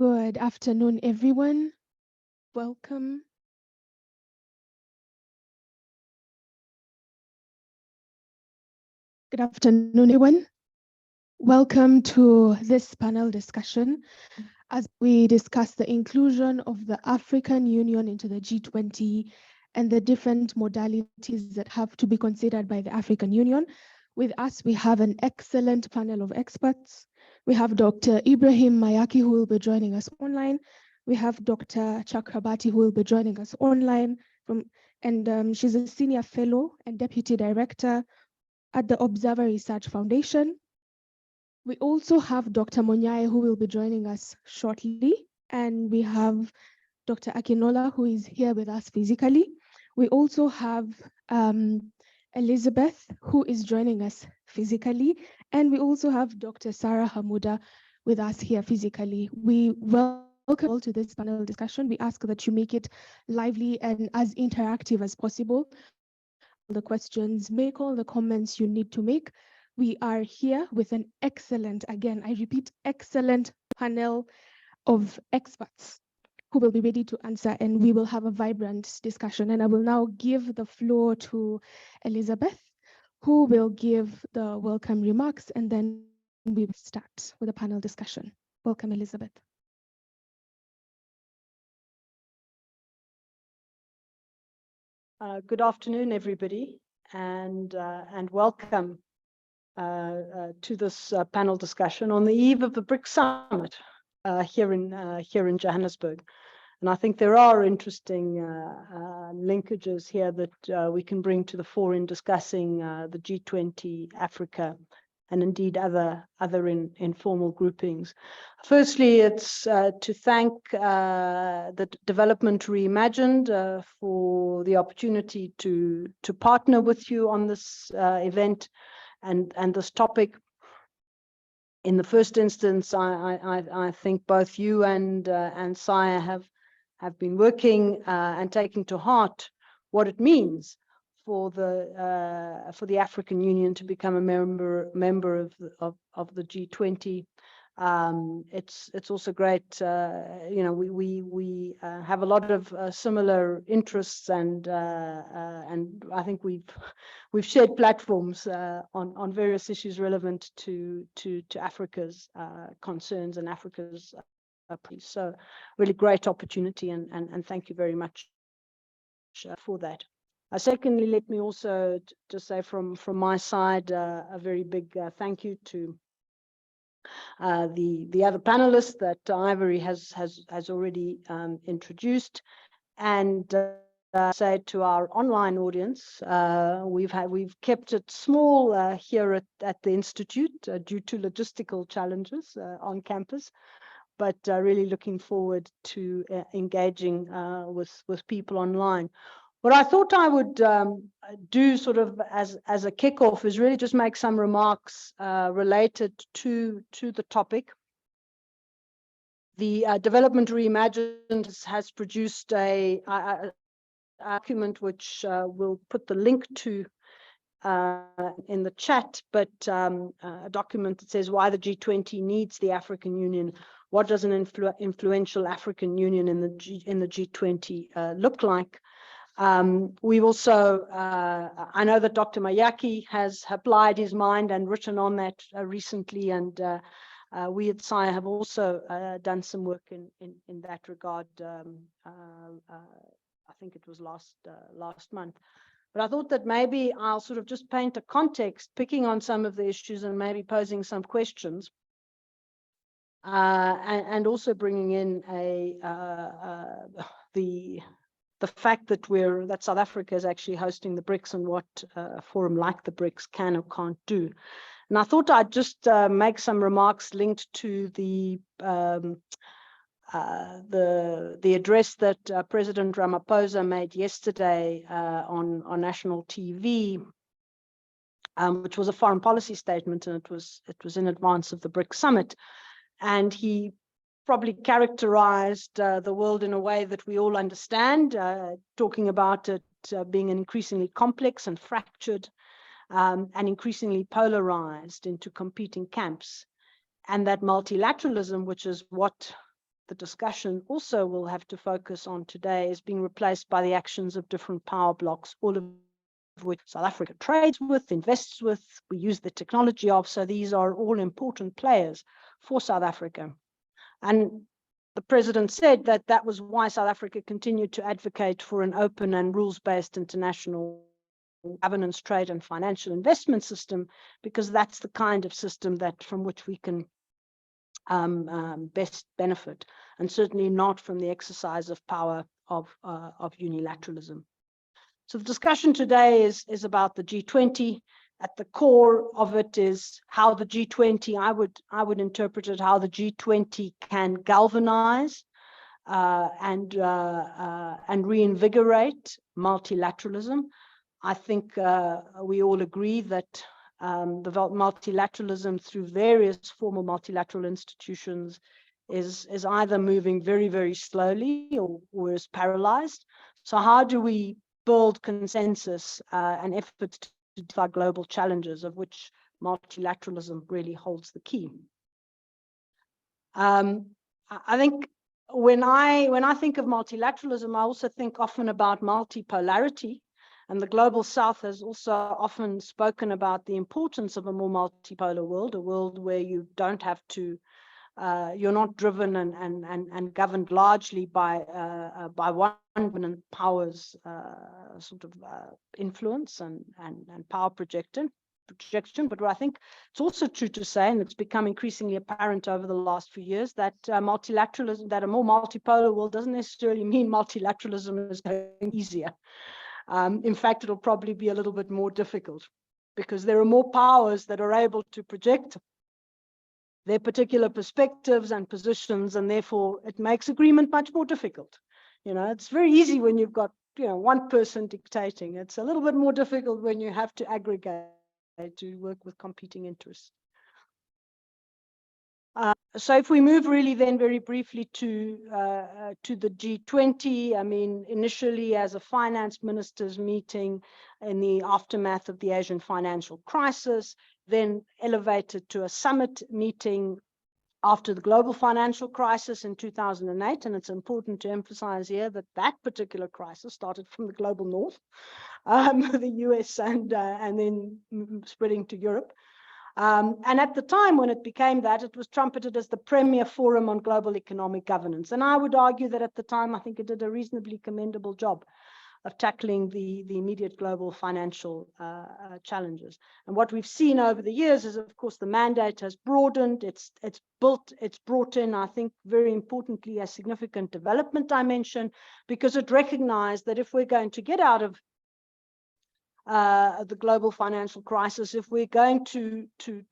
Good afternoon, everyone. Welcome. Good afternoon, everyone. Welcome to this panel discussion as we discuss the inclusion of the African Union into the G20 and the different modalities that have to be considered by the African Union. With us, we have an excellent panel of experts. We have Dr. Ibrahim Mayaki, who will be joining us online. We have Dr. Chakrabarty, who will be joining us online, she's a senior fellow and deputy director at the Observer Research Foundation. We also have Dr. Monyae, who will be joining us shortly, and we have Dr. Akinola, who is here with us physically. We also have Elizabeth, who is joining us physically, and we also have Dr. Sara Hamouda with us here physically. We welcome you all to this panel discussion. We ask that you make it lively and as interactive as possible. The questions, make all the comments you need to make. We are here with an excellent, again, I repeat, excellent panel of experts who will be ready to answer, and we will have a vibrant discussion. And I will now give the floor to Elizabeth, who will give the welcome remarks, and then we will start with a panel discussion. Welcome, Elizabeth. Good afternoon, everybody, and welcome to this panel discussion on the eve of the BRICS Summit here in Johannesburg. And I think there are interesting linkages here that we can bring to the fore in discussing the G20, Africa, and indeed other informal groupings. Firstly, it's to thank the Development Reimagined for the opportunity to partner with you on this event and this topic. In the first instance, I think both you and Saya have been working and taking to heart what it means for the African Union to become a member of the G20. It's also great, we have a lot of similar interests, and I think we've shared platforms on various issues relevant to Africa's concerns and Africa's so really great opportunity, and thank you very much for that. Secondly, let me also just say from my side a very big thank you to the other panelists that Ivory has already introduced, and say to our online audience, we've kept it small here at the Institute due to logistical challenges on campus, but really looking forward to engaging with people online. What I thought I would do sort of as a kickoff is really just make some remarks related to the topic. The Development Reimagined has produced a document which we'll put the link to in the chat, but a document that says why the G20 needs the African Union. What does an influential African Union in the G20 look like? We've also, I know that Dr. Mayaki has applied his mind and written on that recently, and we at SIA have also done some work in that regard. I think it was last month. But I thought that maybe I'll sort of just paint a context, picking on some of the issues and maybe posing some questions, and also bringing in the fact that South Africa is actually hosting the BRICS and what a forum like the BRICS can or can't do. And I thought I'd just make some remarks linked to the address that President Ramaphosa made yesterday on national TV, which was a foreign policy statement, and it was in advance of the BRICS summit, and he probably characterized the world in a way that we all understand, talking about it being an increasingly complex and fractured and increasingly polarized into competing camps, and that multilateralism, which is what the discussion also will have to focus on today is being replaced by the actions of different power blocks, all of which South Africa trades with, invests with, we use the technology of. So these are all important players for South Africa. And the president said that that was why South Africa continued to advocate for an open and rules-based international governance, trade and financial investment system, because that's the kind of system that from which we can best benefit, and certainly not from the exercise of power of unilateralism. So the discussion today is about the G20. At the core of it is how the G20, I would interpret it, how the G20 can galvanize and reinvigorate multilateralism. I think we all agree that the multilateralism through various formal multilateral institutions is either moving very, very slowly or is paralyzed. So how do we build consensus and efforts to defy global challenges, of which multilateralism really holds the key? I think when I think of multilateralism, I also think often about multipolarity. And the Global South has also often spoken about the importance of a more multipolar world, a world where you don't have to, you're not driven and governed largely by one dominant power's sort of influence and power projection. But I think it's also true to say, and it's become increasingly apparent over the last few years, that multilateralism, that a more multipolar world doesn't necessarily mean multilateralism is going easier. In fact, it'll probably be a little bit more difficult because there are more powers that are able to project their particular perspectives and positions, and therefore it makes agreement much more difficult. You know, it's very easy when you've got, you know, one person dictating. It's a little bit more difficult when you have to aggregate to work with competing interests. So if we move really then very briefly to the G20, I mean, initially as a finance ministers meeting in the aftermath of the Asian financial crisis, then elevated to a summit meeting after the global financial crisis in 2008. And it's important to emphasize here that that particular crisis started from the global north, the US and then spreading to Europe. And at the time when it became that, it was trumpeted as the premier forum on global economic governance. And I would argue that at the time, I think it did a reasonably commendable job of tackling the immediate global financial challenges. And what we've seen over the years is, of course, the mandate has broadened. It's brought in, I think, very importantly, a significant development dimension, because it recognized that if we're going to get out of the global financial crisis, if we're going to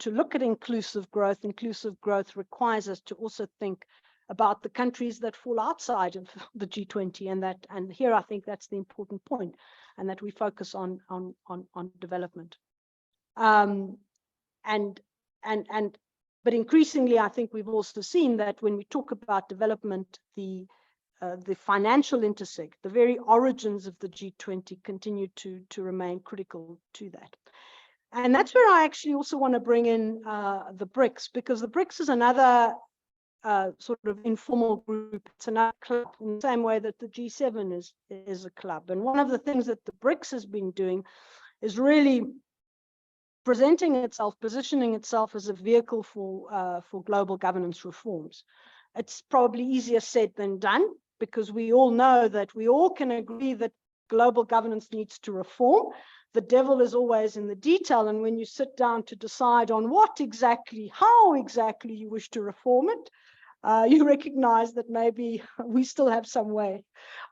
look at inclusive growth requires us to also think about the countries that fall outside of the G20, and here I think that's the important point, and that we focus on development. But increasingly, I think we've also seen that when we talk about development, the financial intersect, the very origins of the G20 continue to remain critical to that. And that's where I actually also want to bring in the BRICS, because the BRICS is another sort of informal group. It's another club in the same way that the G7 is a club. And one of the things that the BRICS has been doing is really positioning itself as a vehicle for global governance reforms. It's probably easier said than done, because we all know that we all can agree that global governance needs to reform. The devil is always in the detail, and when you sit down to decide on how exactly you wish to reform it, you recognize that maybe we still have some way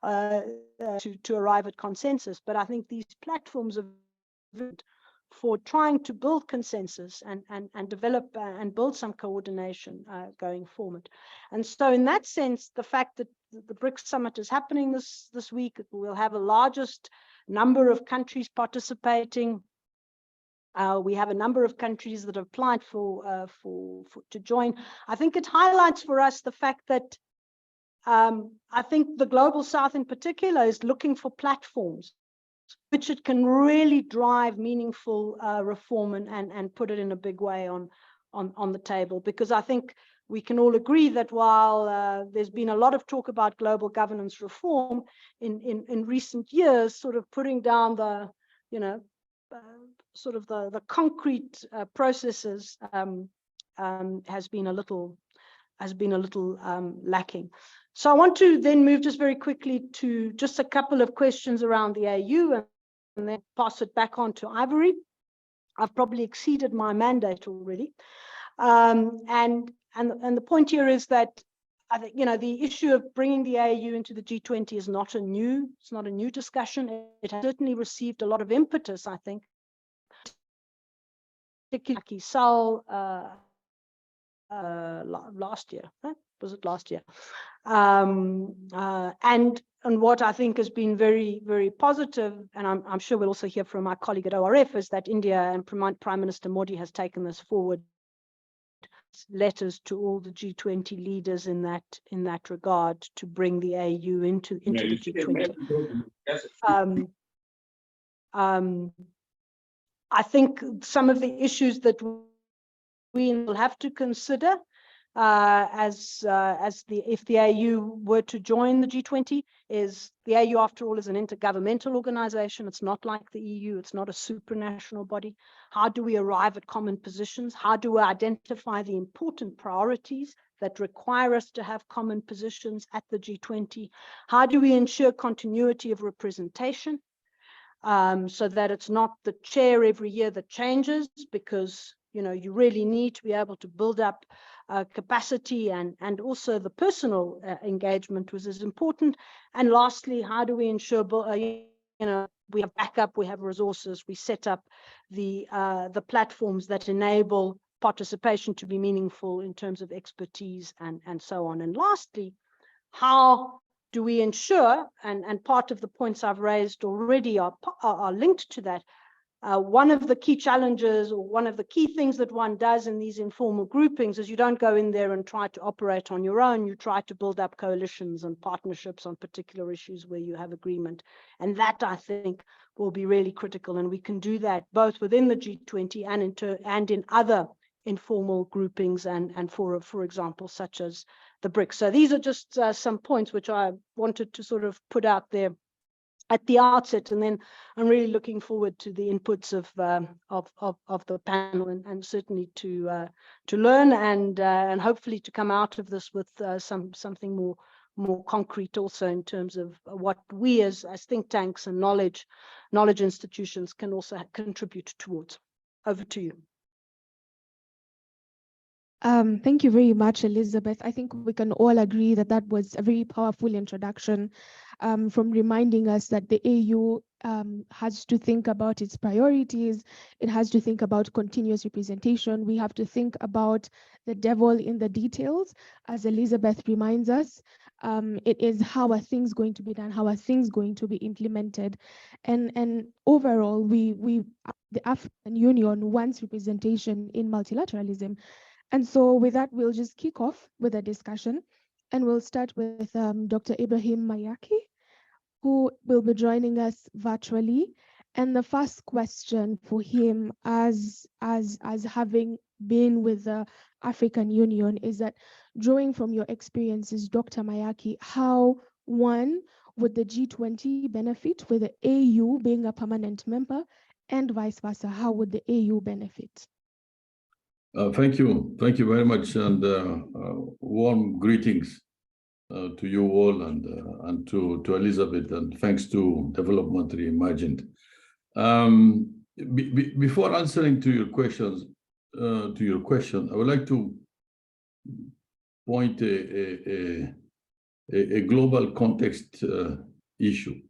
to arrive at consensus. But I think these platforms are for trying to build consensus and develop and build some coordination going forward. And so in that sense, the fact that the BRICS summit is happening this week, we'll have the largest number of countries participating. We have a number of countries that have applied to join. I think it highlights for us the fact that I think the Global South in particular is looking for platforms which it can really drive meaningful reform and put it in a big way on the table. Because I think we can all agree that while there's been a lot of talk about global governance reform in recent years, sort of putting down the, sort of the concrete processes has been a little lacking. So I want to then move just very quickly to just a couple of questions around the AU and then pass it back on to Ivory. I've probably exceeded my mandate already. And the point here is that I think, the issue of bringing the AU into the G20 is not a new discussion. It has certainly received a lot of impetus, I think. Particularly Sal last year, right? Was it last year? And what I think has been very, very positive, and I'm sure we'll also hear from my colleague at ORF, is that India and Prime Minister Modi has taken this forward. Letters to all the G20 leaders in that regard to bring the AU into the G20. I think some of the issues that we will have to consider if the AU were to join the G20 is the AU, after all, is an intergovernmental organization. It's not like the EU. It's not a supranational body. How do we arrive at common positions? How do we identify the important priorities that require us to have common positions at the G20? How do we ensure continuity of representation so that it's not the chair every year that changes, because you really need to be able to build up capacity and also the personal engagement was as important. And lastly, how do we ensure we have backup, we have resources, we set up the platforms that enable participation to be meaningful in terms of expertise and so on. And lastly, how do we ensure, and part of the points I've raised already are linked to that. One of the key challenges, or one of the key things that one does in these informal groupings, is you don't go in there and try to operate on your own. You try to build up coalitions and partnerships on particular issues where you have agreement. And that, I think, will be really critical. And we can do that both within the G20 and in other informal groupings and for example, such as the BRICS. So these are just some points which I wanted to sort of put out there at the outset, and then I'm really looking forward to the inputs of the panel and certainly to learn and hopefully to come out of this with something more concrete also in terms of what we as think tanks and knowledge institutions can also contribute towards. Over to you. Thank you very much, Elizabeth. I think we can all agree that that was a very powerful introduction from reminding us that the AU has to think about its priorities. It has to think about continuous representation. We have to think about the devil in the details. As Elizabeth reminds us, it is how are things going to be done? How are things going to be implemented? And overall, the African Union wants representation in multilateralism. And so with that, we'll just kick off with a discussion, and we'll start with Dr. Ibrahim Mayaki, who will be joining us virtually. And the first question for him, as having been with the African Union, is that, drawing from your experiences, Dr. Mayaki, how, one, would the G20 benefit with the AU being a permanent member, and vice versa? How would the AU benefit? Thank you very much, and warm greetings to you all and to Elizabeth, and thanks to Development Reimagined. Before answering to your question, I would like to point a global context issue,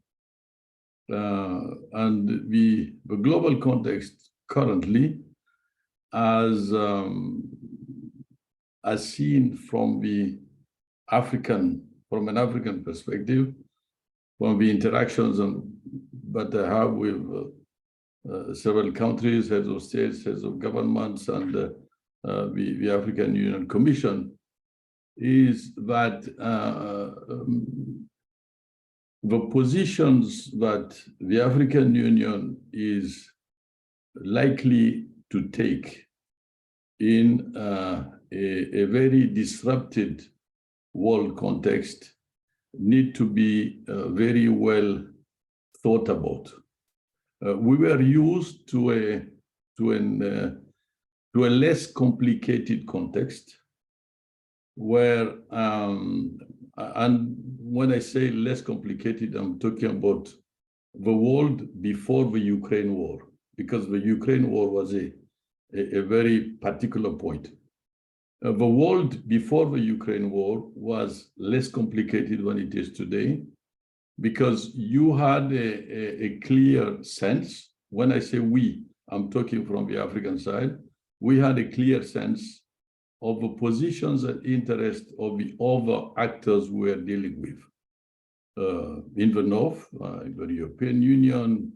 and the global context currently, as seen from an African perspective, from the interactions that I have with several countries, heads of states, heads of governments, and the African Union Commission, is that the positions that the African Union is likely to take in a very disrupted world context need to be very well thought about. We were used to a less complicated context where, and when I say less complicated, I'm talking about the world before the Ukraine war, because the Ukraine war was a very particular point. The world before the Ukraine war was less complicated than it is today, because you had a clear sense. When I say we, I'm talking from the African side. We had a clear sense of the positions and interests of the other actors we were dealing with. In the North, the European Union,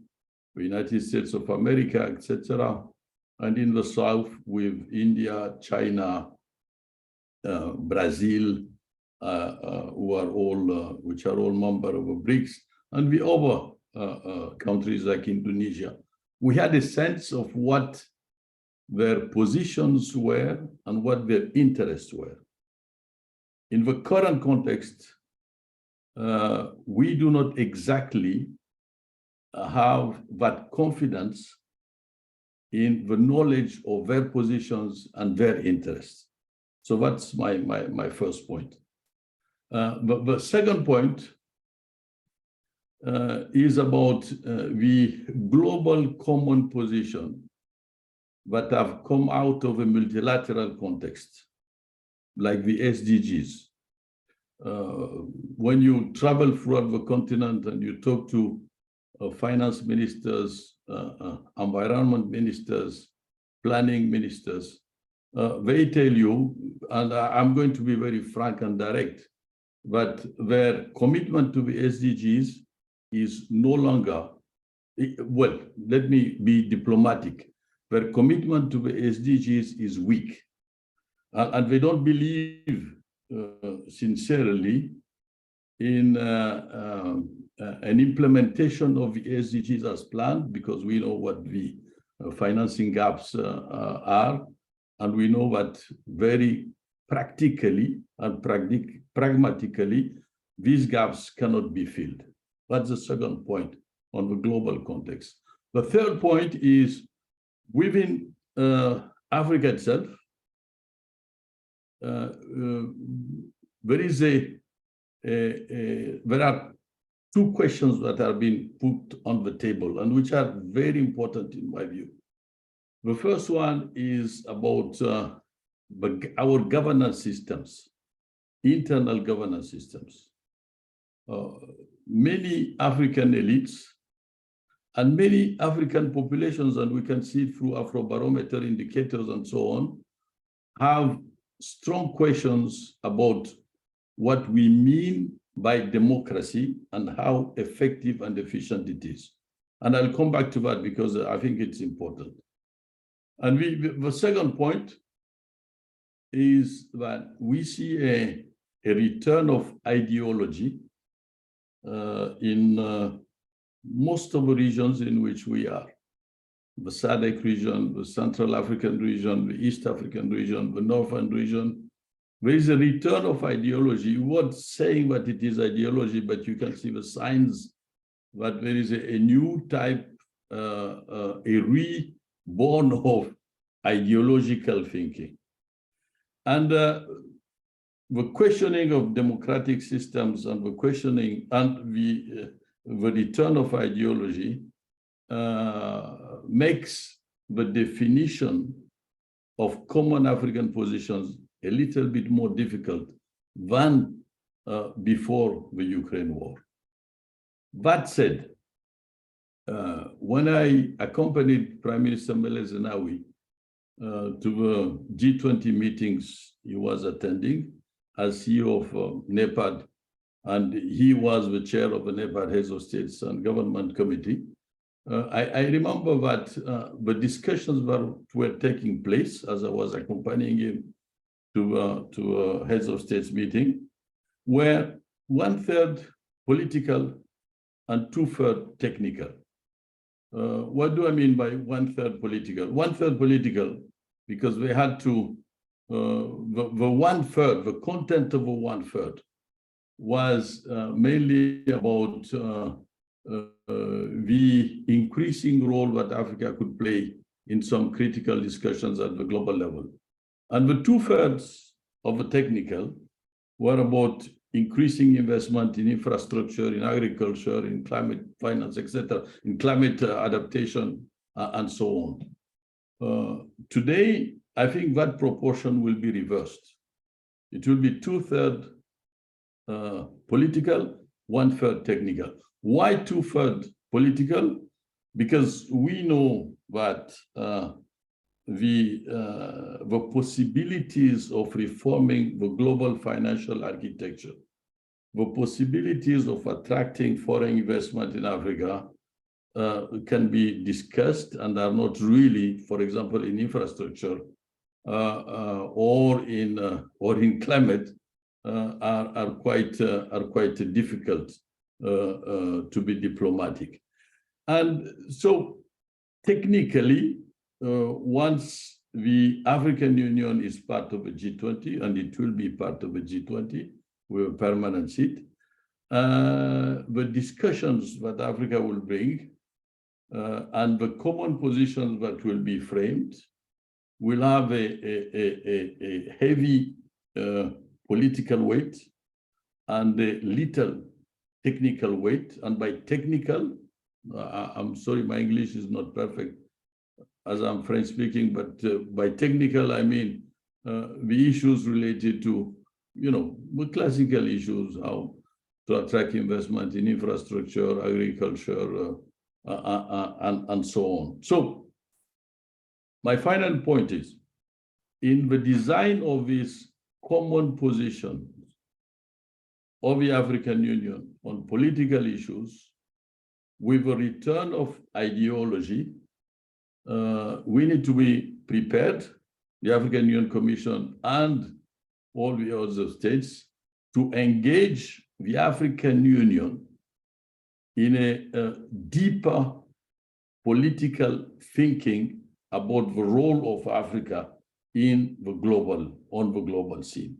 the United States of America, etc., and in the South with India, China, Brazil, who are all, which are all members of the BRICS, and the other countries like Indonesia. We had a sense of what their positions were and what their interests were. In the current context, we do not exactly have that confidence in the knowledge of their positions and their interests. So that's my first point. But the second point is about the global common position that have come out of a multilateral context, like the SDGs. When you travel throughout the continent and you talk to finance ministers, environment ministers, planning ministers, they tell you, and I'm going to be very frank and direct, that their commitment to the SDGs is no longer, well, let me be diplomatic. Their commitment to the SDGs is weak. And they don't believe sincerely in an implementation of the SDGs as planned, because we know what the financing gaps are, and we know that very practically and pragmatically, these gaps cannot be filled. That's the second point on the global context. The third point is within Africa itself, there are two questions that are being put on the table and which are very important in my view. The first one is about our governance systems, internal governance systems. Many African elites and many African populations, and we can see through Afrobarometer indicators and so on, have strong questions about what we mean by democracy and how effective and efficient it is. And I'll come back to that because I think it's important. And the second point is that we see a return of ideology in most of the regions in which we are. The SADC region, the Central African region, the East African region, the Northern region. There is a return of ideology. We're not saying that it is ideology, but you can see the signs that there is a new type, a reborn of ideological thinking. And the questioning of democratic systems and the questioning and the return of ideology makes the definition of common African positions a little bit more difficult than before the Ukraine war. That said, when I accompanied Prime Minister Meles Zenawi to the G20 meetings he was attending as CEO of NEPAD, and he was the chair of the NEPAD Heads of States and Government Committee, I remember that the discussions were taking place as I was accompanying him to Heads of States meeting, were 1/3 political and 2/3 technical. What do I mean by 1/3 political? 1/3 political because they had to the one-third, the content of the one-third was mainly about the increasing role that Africa could play in some critical discussions at the global level. And the two-thirds of the technical were about increasing investment in infrastructure, in agriculture, in climate finance, etc., in climate adaptation, and so on. Today, I think that proportion will be reversed. It will be two-thirds political, one-third technical. Why two-thirds political? Because we know that the possibilities of reforming the global financial architecture, the possibilities of attracting foreign investment in Africa can be discussed and are not really, for example, in infrastructure or in climate, are quite difficult to be diplomatic. And so technically, once the African Union is part of the G20, and it will be part of the G20 with a permanent seat, the discussions that Africa will bring and the common positions that will be framed will have a heavy political weight and a little technical weight. And by technical, I'm sorry, my English is not perfect as I'm French speaking, but by technical, I mean the issues related to, the classical issues, how to attract investment in infrastructure, agriculture, and so on. So my final point is, in the design of this common position of the African Union on political issues, with a return of ideology, we need to be prepared, the African Union Commission and all the other states, to engage the African Union in a deeper political thinking about the role of Africa on the global scene.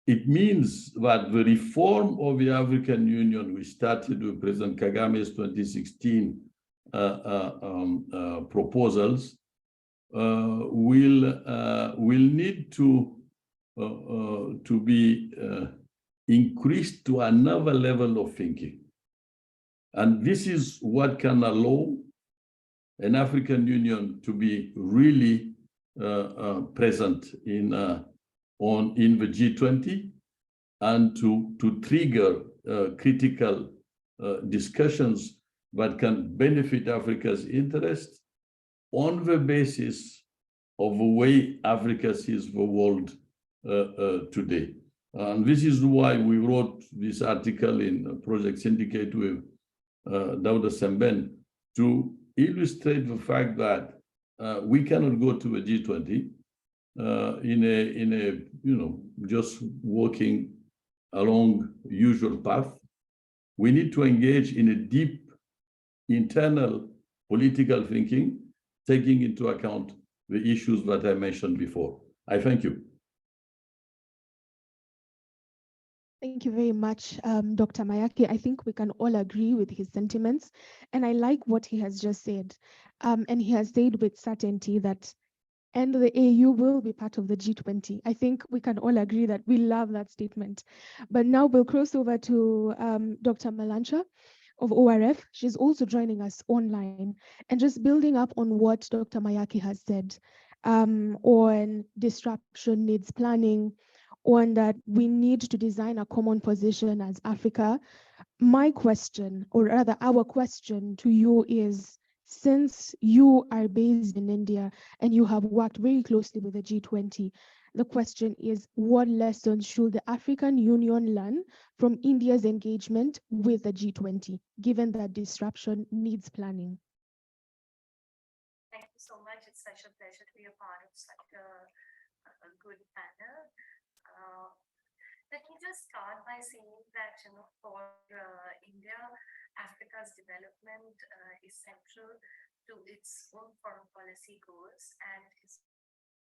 It means that the reform of the African Union, we started with President Kagame's 2016 proposals, will need to be increased to another level of thinking. And this is what can allow an African Union to be really present in the G20 and to trigger critical discussions that can benefit Africa's interests on the basis of the way Africa sees the world today. And this is why we wrote this article in Project Syndicate with Dauda Semben, to illustrate the fact that we cannot go to a G20 in a just walking along usual path. We need to engage in a deep internal political thinking, taking into account the issues that I mentioned before. I thank you. Thank you very much, Dr. Mayaki. I think we can all agree with his sentiments. And I like what he has just said. And he has said with certainty that and the AU will be part of the G20. I think we can all agree that we love that statement. But now we'll cross over to Dr. Malancha of ORF. She's also joining us online. And just building up on what Dr. Mayaki has said on disruption needs planning, on that we need to design a common position as Africa. My question, or rather our question to you is, since you are based in India and you have worked very closely with the G20, the question is, what lessons should the African Union learn from India's engagement with the G20, given that disruption needs planning? Thank you so much. It's such a pleasure to be a part of such a good panel. Let me just start by saying that, for India, Africa's development is central to its own foreign policy goals and is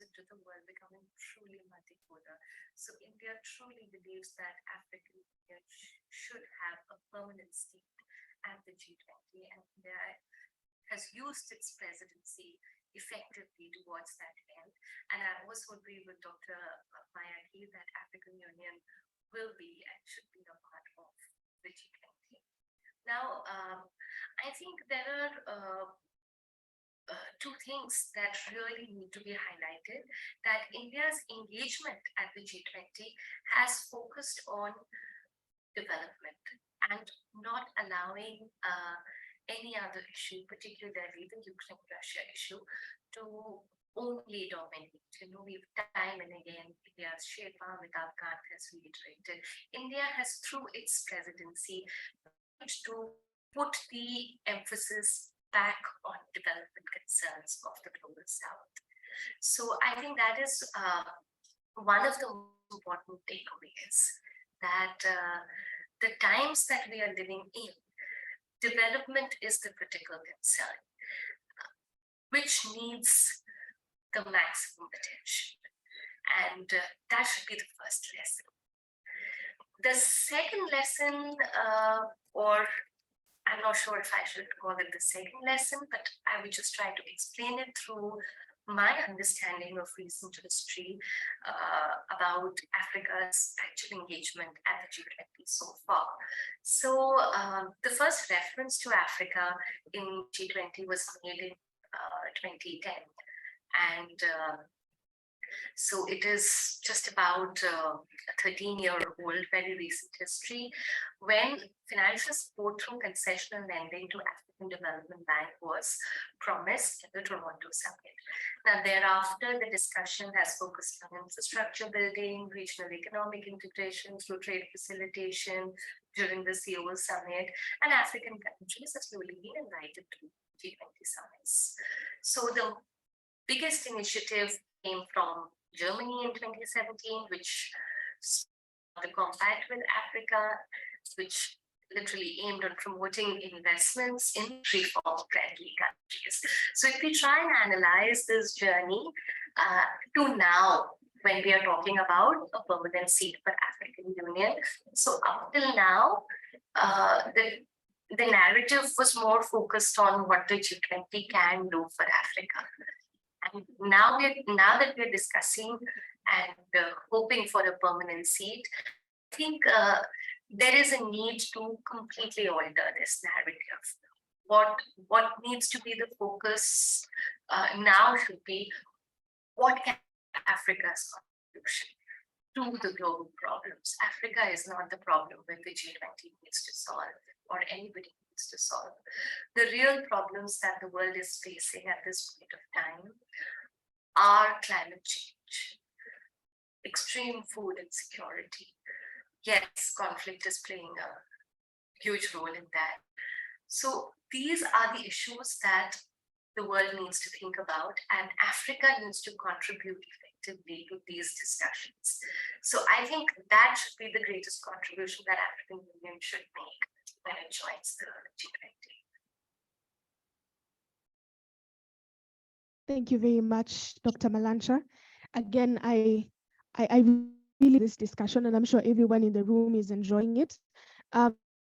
into the world becoming truly multipolar. So India truly believes that African Union should have a permanent seat at the G20, and India has used its presidency effectively towards that end. And I also agree with Dr. Mayaki that African Union will be and should be a part of the G20. Now, I think there are two things that really need to be highlighted, that India's engagement at the G20 has focused on development and not allowing any other issue, particularly the Ukraine-Russia issue, to only dominate. We've time and again, India's Sherpa Amitabh Kant has reiterated, India has, through its presidency, to put the emphasis back on development concerns of the global south. So I think that is one of the most important takeaways, that the times that we are living in, development is the critical concern, which needs the maximum attention. And that should be the first lesson. The second lesson, or I'm not sure if I should call it the second lesson, but I will just try to explain it through my understanding of recent history about Africa's actual engagement at the G20 so far. So the first reference to Africa in G20 was made in 2010. And so it is just about a 13-year-old, very recent history, when financial support through concessional lending to African Development Bank was promised at the Toronto summit. Now, thereafter, the discussion has focused on infrastructure building, regional economic integration through trade facilitation during the CO summit, and African countries have slowly been invited to G20 summits. So the biggest initiative came from Germany in 2017, which the compact with Africa, which literally aimed on promoting investments in reform-friendly countries. So if we try and analyze this journey to now, when we are talking about a permanent seat for African Union, so up till now, the narrative was more focused on what the G20 can do for Africa. And now that we're discussing and hoping for a permanent seat, I think there is a need to completely alter this narrative. What needs to be the focus now should be, what can Africa's contribution to the global problems? Africa is not the problem that the G20 needs to solve, or anybody needs to solve. The real problems that the world is facing at this point of time are climate change, extreme food insecurity. Yes, conflict is playing a huge role in that. So these are the issues that the world needs to think about, and Africa needs to contribute effectively to these discussions. So I think that should be the greatest contribution that African Union should make when it joins the G20. Thank you very much, Dr. Malancha. Again, I really this discussion, and I'm sure everyone in the room is enjoying it.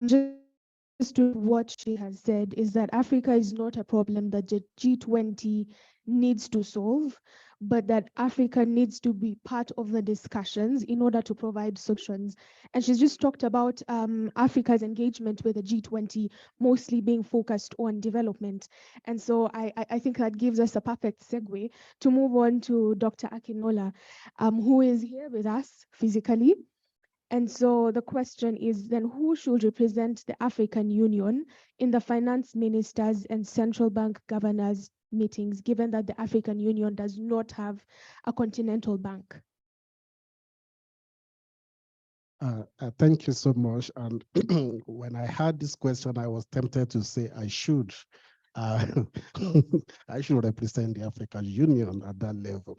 Just to what she has said is that Africa is not a problem that the G20 needs to solve, but that Africa needs to be part of the discussions in order to provide solutions. And she's just talked about Africa's engagement with the G20 mostly being focused on development. And so I think that gives us a perfect segue to move on to Dr. Akinola, who is here with us physically. And so the question is then, who should represent the African Union in the finance ministers and central bank governors meetings, given that the African Union does not have a continental bank? Thank you so much. And when I heard this question, I was tempted to say I should. I should represent the African Union at that level.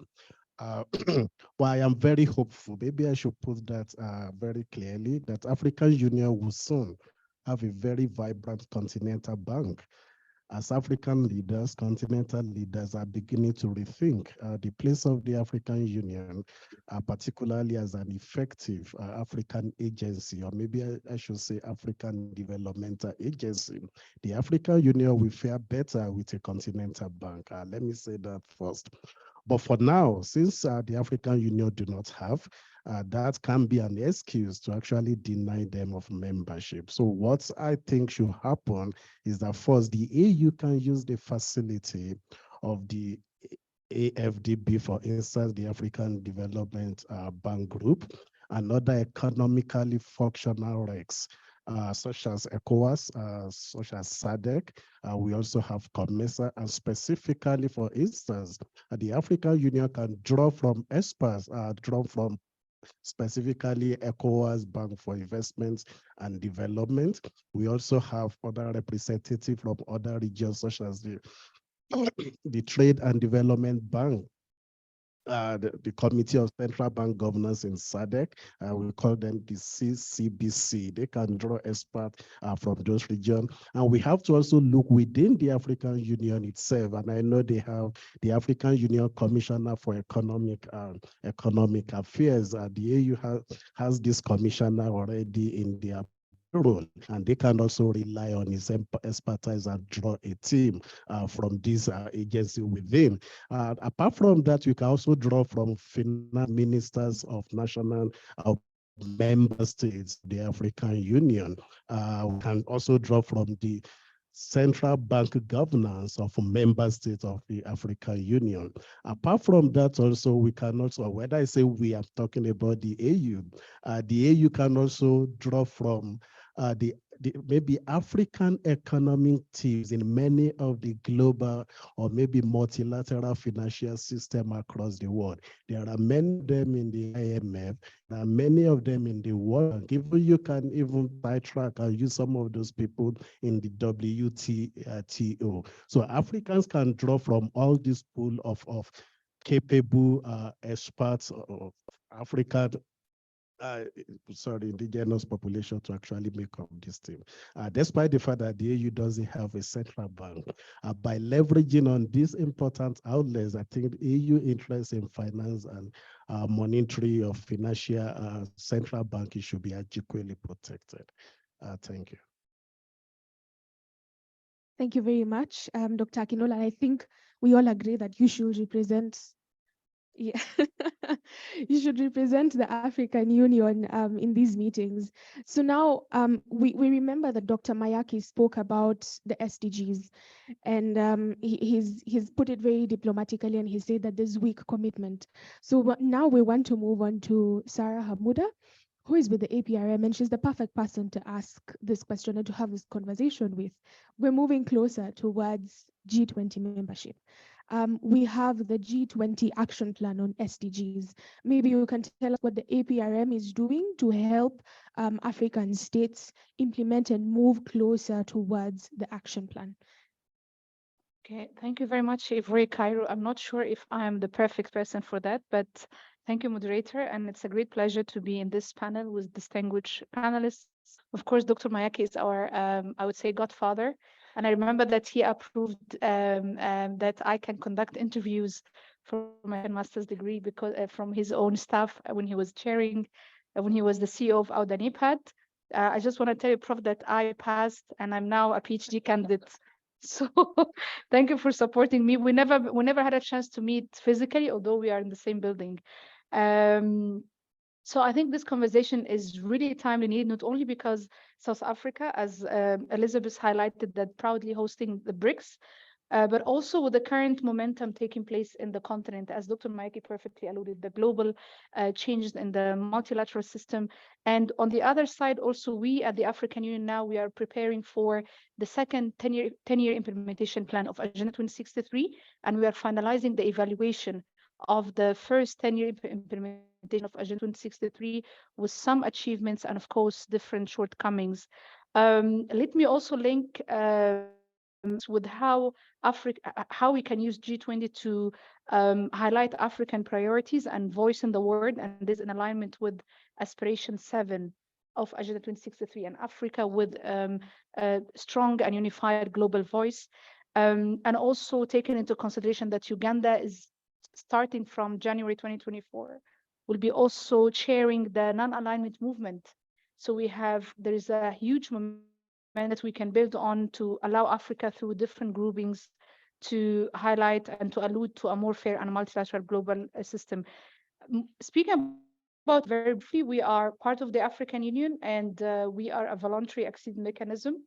Well, I am very hopeful. Maybe I should put that very clearly, that African Union will soon have a very vibrant continental bank. as African leaders, continental leaders are beginning to rethink the place of the African Union, particularly as an effective African agency, or maybe I should say African developmental agency. The African Union will fare better with a continental bank. Let me say that first. But for now, since the African Union do not have, that can be an excuse to actually deny them of membership. So what I think should happen is that first, the AU can use the facility of the AFDB, for instance, the African Development Bank Group, and other economically functional RECs, such as ECOWAS, such as SADC. We also have COMESA, and specifically, for instance, the African Union can draw from experts, draw from specifically ECOWAS Bank for Investments and Development. We also have other representatives from other regions, such as the Trade and Development Bank, the Committee of Central Bank Governors in SADC. We call them the CCBC. They can draw experts from those regions. And we have to also look within the African Union itself. And I know they have the African Union Commissioner for Economic Affairs. The AU has this commissioner already in their role, and they can also rely on his expertise and draw a team from this agency within. Apart from that, we can also draw from finance ministers of national member states, the African Union. We can also draw from the central bank governance of member states of the African Union. Apart from that, also, we can also, when I say we are talking about the AU can also draw from the maybe African economic teams in many of the global or maybe multilateral financial system across the world. There are many of them in the IMF, there are many of them in the World Bank. Even you can even sidetrack and use some of those people in the WTO. So Africans can draw from all this pool of capable experts of African indigenous population to actually make up this team. Despite the fact that the AU doesn't have a central bank, by leveraging on these important outlets, I think the AU interest in finance and monetary or financial central bank should be adequately protected. Thank you. Thank you very much, Dr. Akinola. I think we all agree that you should represent you should represent the African Union in these meetings. So now we remember that Dr. Mayaki spoke about the SDGs, and he's put it very diplomatically, and he said that there's weak commitment. So now we want to move on to Sara Hamouda, who is with the APRM, and she's the perfect person to ask this question and to have this conversation with. We're moving closer towards G20 membership. We have the G20 action plan on SDGs. Maybe you can tell us what the APRM is doing to help African states implement and move closer towards the action plan. Okay, thank you very much, Ivory Kairo. I'm not sure if I am the perfect person for that, but thank you, moderator. And it's a great pleasure to be in this panel with distinguished panelists. Of course, Dr. Mayaki is our, I would say, godfather. And I remember that he approved that I can conduct interviews for my master's degree because from his own staff when he was chairing, when he was the CEO of Audanipad. I just want to tell you, Prof, that I passed and I'm now a PhD candidate. So thank you for supporting me. We never had a chance to meet physically, although we are in the same building. So I think this conversation is really timely needed, not only because South Africa, as Elizabeth highlighted, that proudly hosting the BRICS, but also with the current momentum taking place in the continent, as Dr. Mayaki perfectly alluded, the global changes in the multilateral system. And on the other side, also we at the African Union now, we are preparing for the second 10-year implementation plan of Agenda 2063, and we are finalizing the evaluation of the first 10-year implementation of Agenda 2063 with some achievements and of course different shortcomings. Let me also link with how we can use G20 to highlight African priorities and voice in the world, and this in alignment with Aspiration 7 of Agenda 2063 and Africa with a strong and unified global voice. And also taking into consideration that Uganda is starting from January 2024, will be also chairing the non-alignment movement. So there is a huge momentum that we can build on to allow Africa through different groupings to highlight and to allude to a more fair and multilateral global system. Speaking about very briefly, we are part of the African Union, and we are a voluntary access mechanism.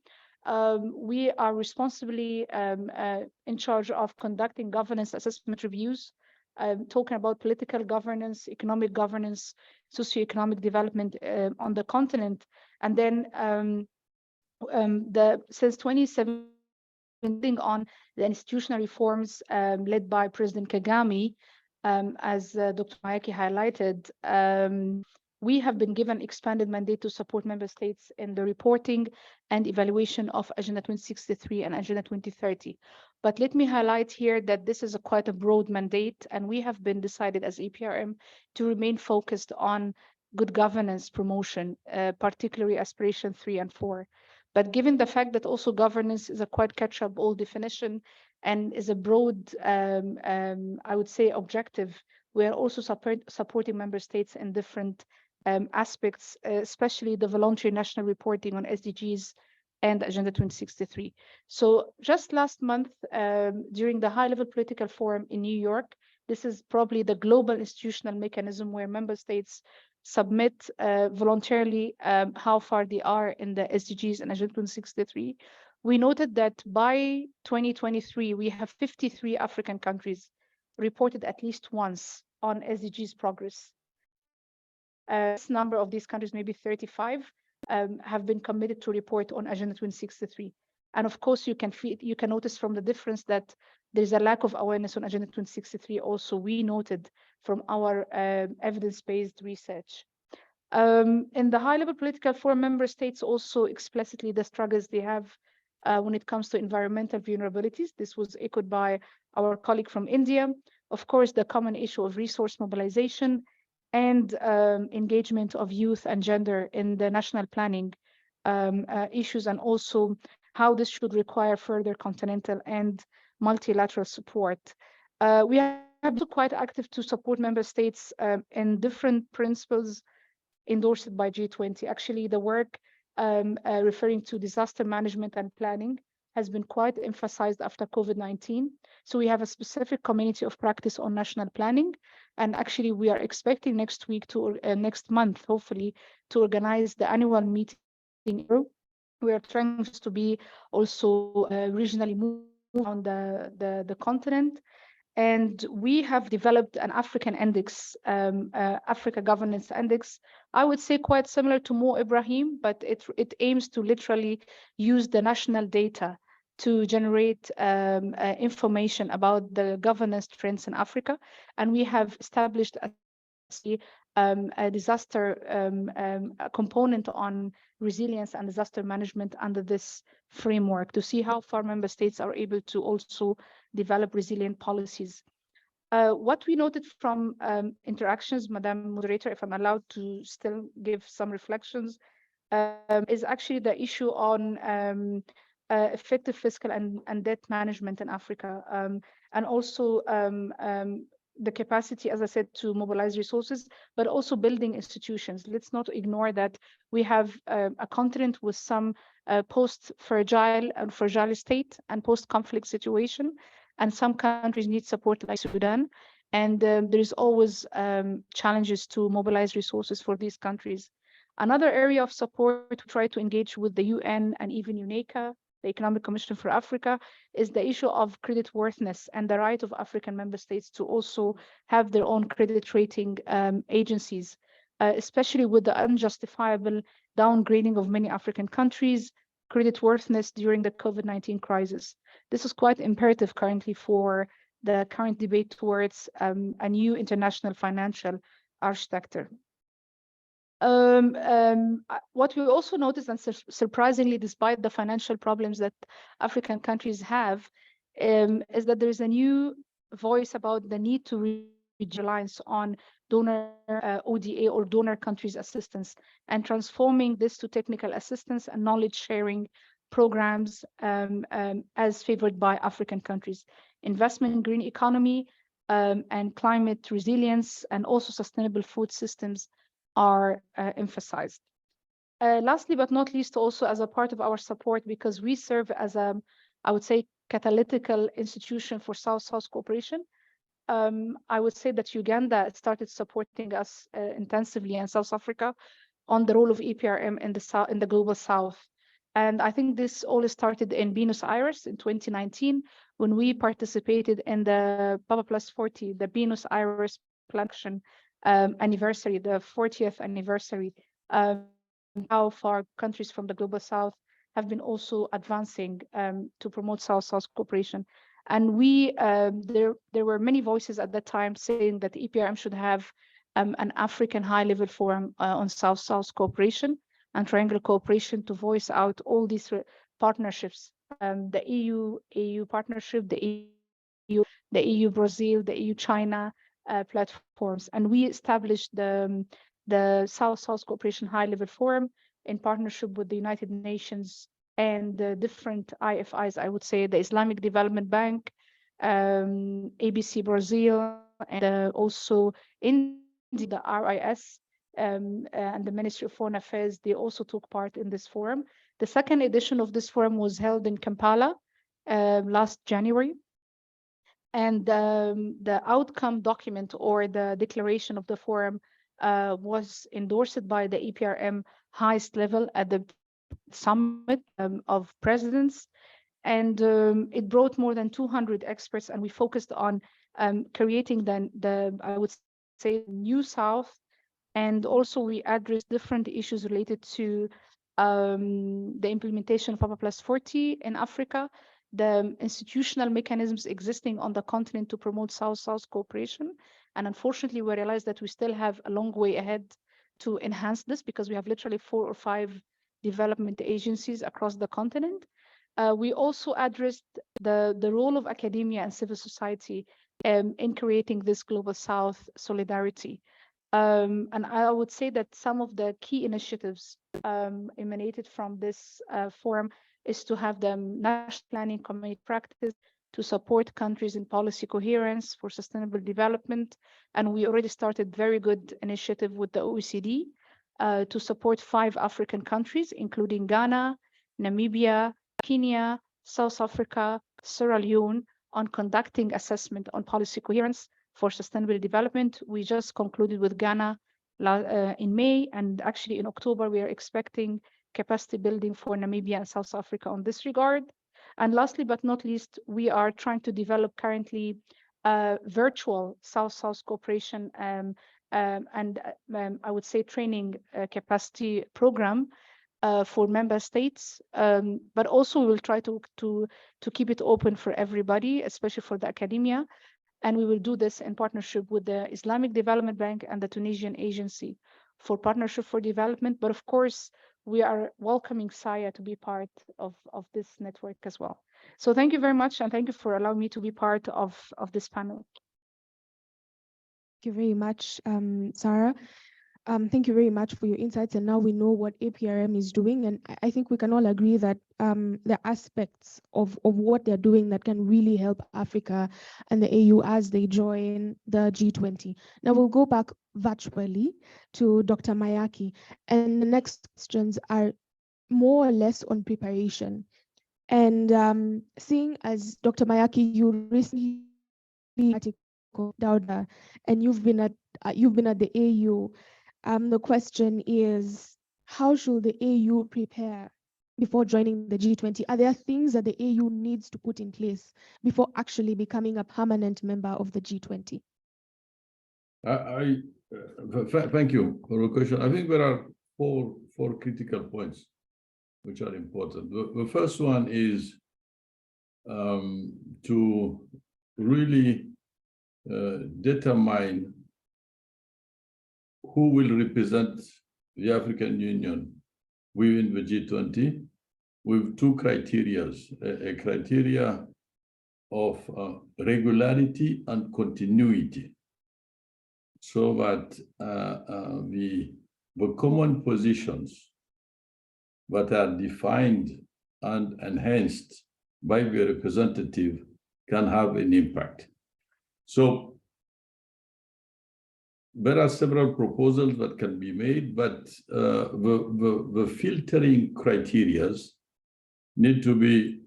We are responsibly in charge of conducting governance assessment reviews, talking about political governance, economic governance, socioeconomic development on the continent. And then since 2017, on the institutional reforms led by President Kagame, as Dr. Mayaki highlighted, we have been given expanded mandate to support member states in the reporting and evaluation of Agenda 2063 and Agenda 2030. But let me highlight here that this is quite a broad mandate, and we have been decided as APRM to remain focused on good governance promotion, particularly aspiration 3 and 4. But given the fact that also governance is a quite catch-up-all definition and is a broad, I would say, objective, we are also supporting member states in different aspects, especially the voluntary national reporting on SDGs and Agenda 2063. So just last month, during the high-level political forum in New York, this is probably the global institutional mechanism where member states submit voluntarily how far they are in the SDGs and Agenda 2063. We noted that by 2023, we have 53 African countries reported at least once on SDGs progress. This number of these countries, maybe 35, have been committed to report on Agenda 2063. And of course, you can notice from the difference that there's a lack of awareness on Agenda 2063 also, we noted from our evidence-based research. In the high-level political forum, member states also explicitly the struggles they have when it comes to environmental vulnerabilities. This was echoed by our colleague from India. Of course, the common issue of resource mobilization and engagement of youth and gender in the national planning issues, and also how this should require further continental and multilateral support. We have been quite active to support member states in different principles endorsed by G20. Actually, the work referring to disaster management and planning has been quite emphasized after COVID-19. So we have a specific community of practice on national planning. And actually, we are expecting next month, hopefully, to organize the annual meeting. We are trying to be also regionally moved around the continent. And we have developed an African index, Africa Governance Index, I would say quite similar to Mo Ibrahim, but it aims to literally use the national data to generate information about the governance trends in Africa. And we have established a disaster component on resilience and disaster management under this framework to see how far member states are able to also develop resilient policies. What we noted from interactions, Madam Moderator, if I'm allowed to still give some reflections, is actually the issue on effective fiscal and debt management in Africa, and also the capacity, as I said, to mobilize resources, but also building institutions. Let's not ignore that we have a continent with some post-fragile and fragile state and post-conflict situation, and some countries need support like Sudan. And there is always challenges to mobilize resources for these countries. Another area of support to try to engage with the UN and even UNECA, the Economic Commission for Africa, is the issue of credit worthiness and the right of African member states to also have their own credit rating agencies, especially with the unjustifiable downgrading of many African countries, credit worthiness during the COVID-19 crisis. This is quite imperative currently for the current debate towards a new international financial architecture. What we also noticed, and surprisingly, despite the financial problems that African countries have, is that there is a new voice about the need to reduce reliance on donor ODA or donor countries assistance and transforming this to technical assistance and knowledge sharing programs as favored by African countries. Investment in green economy and climate resilience and also sustainable food systems are emphasized. Lastly, but not least, also as a part of our support, because we serve as a, I would say, catalytical institution for South-South cooperation. I would say that Uganda started supporting us intensively, and South Africa on the role of EPRM in the South, in the global South. And I think this all started in Buenos Aires in 2019 when we participated in the Papa Plus 40, the Buenos Aires Plan anniversary, the 40th anniversary. How far countries from the global South have been also advancing to promote South-South cooperation. And we, there were many voices at that time saying that EPRM should have an African high-level forum on South-South cooperation and triangular cooperation to voice out all these partnerships, the EU partnership, the EU Brazil, the EU China platforms. And we established the South-South Cooperation High-Level Forum in partnership with the United Nations and the different IFIs, I would say, the Islamic Development Bank, ABC Brazil, and also in the RIS and the Ministry of Foreign Affairs, they also took part in this forum. The second edition of this forum was held in Kampala last January. And the outcome document or the declaration of the forum was endorsed by the EPRM highest level at the summit of presidents. And it brought more than 200 experts, and we focused on creating the I would say, new South. And also we addressed different issues related to the implementation of Papa Plus 40 in Africa, the institutional mechanisms existing on the continent to promote South-South cooperation. And unfortunately, we realized that we still have a long way ahead to enhance this because we have literally 4 or 5 development agencies across the continent. We also addressed the role of academia and civil society in creating this global South solidarity. And I would say that some of the key initiatives emanated from this forum is to have the national planning community practice to support countries in policy coherence for sustainable development. And we already started very good initiative with the OECD to support 5 African countries, including Ghana, Namibia, Kenya, South Africa, Sierra Leone, on conducting assessment on policy coherence for sustainable development. We just concluded with Ghana in May, and actually in October, we are expecting capacity building for Namibia and South Africa on this regard. And lastly, but not least, we are trying to develop currently virtual South-South cooperation and I would say training capacity program for member states, but also we will try to keep it open for everybody, especially for the academia. And we will do this in partnership with the Islamic Development Bank and the Tunisian Agency for Partnership for Development. But of course, we are welcoming SAIA to be part of this network as well. So thank you very much, and thank you for allowing me to be part of this panel. Thank you very much, Sara. Thank you very much for your insights. And now we know what APRM is doing. And I think we can all agree that there are aspects of what they're doing that can really help Africa and the AU as they join the G20. Now we'll go back virtually to Dr. Mayaki. And the next questions are more or less on preparation. And seeing as Dr. Mayaki, you recently Dauda, and you've been at the AU. The question is, how should the AU prepare before joining the G20? Are there things that the AU needs to put in place before actually becoming a permanent member of the G20? Thank you for the question. I think there are four critical points which are important. The first one is to really determine who will represent the African Union within the G20 with 2 criteria, a criteria of regularity and continuity, so that the common positions that are defined and enhanced by the representative can have an impact. So there are several proposals that can be made, but the filtering criteria need to be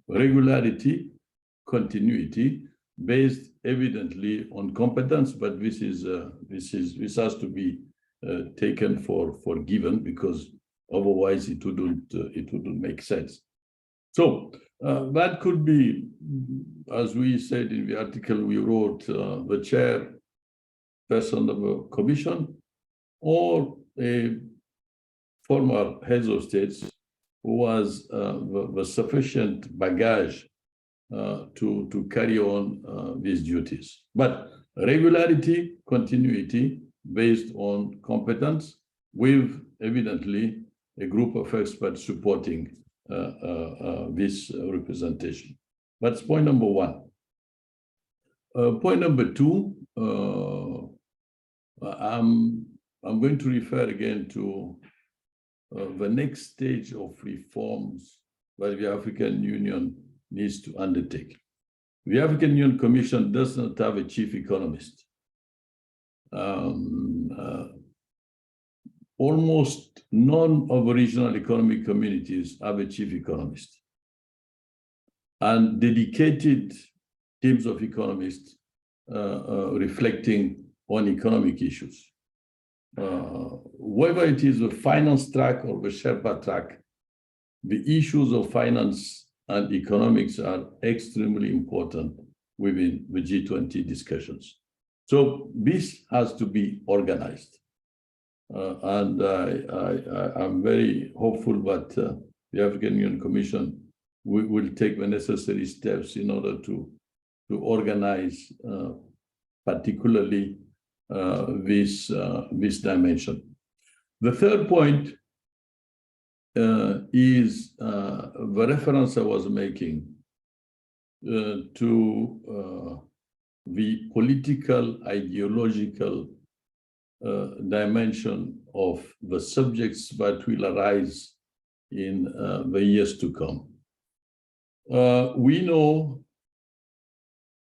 regularity, continuity, based evidently on competence, but this has to be taken for given, because otherwise it wouldn't make sense. So that could be, as we said in the article we wrote, the chairperson of a commission or a former head of states who has the sufficient baggage to carry on these duties. But regularity, continuity based on competence, with evidently a group of experts supporting this representation. That's point number one. Point number two, I'm going to refer again to the next stage of reforms that the African Union needs to undertake. The African Union Commission does not have a chief economist. Almost none of the regional economic communities have a chief economist, and dedicated teams of economists reflecting on economic issues. Whether it is the finance track or the Sherpa track, the issues of finance and economics are extremely important within the G20 discussions. So this has to be organized. And I'm very hopeful that the African Union Commission will take the necessary steps in order to organize particularly this dimension. The third point is the reference I was making to the political, ideological dimension of the subjects that will arise in the years to come. We know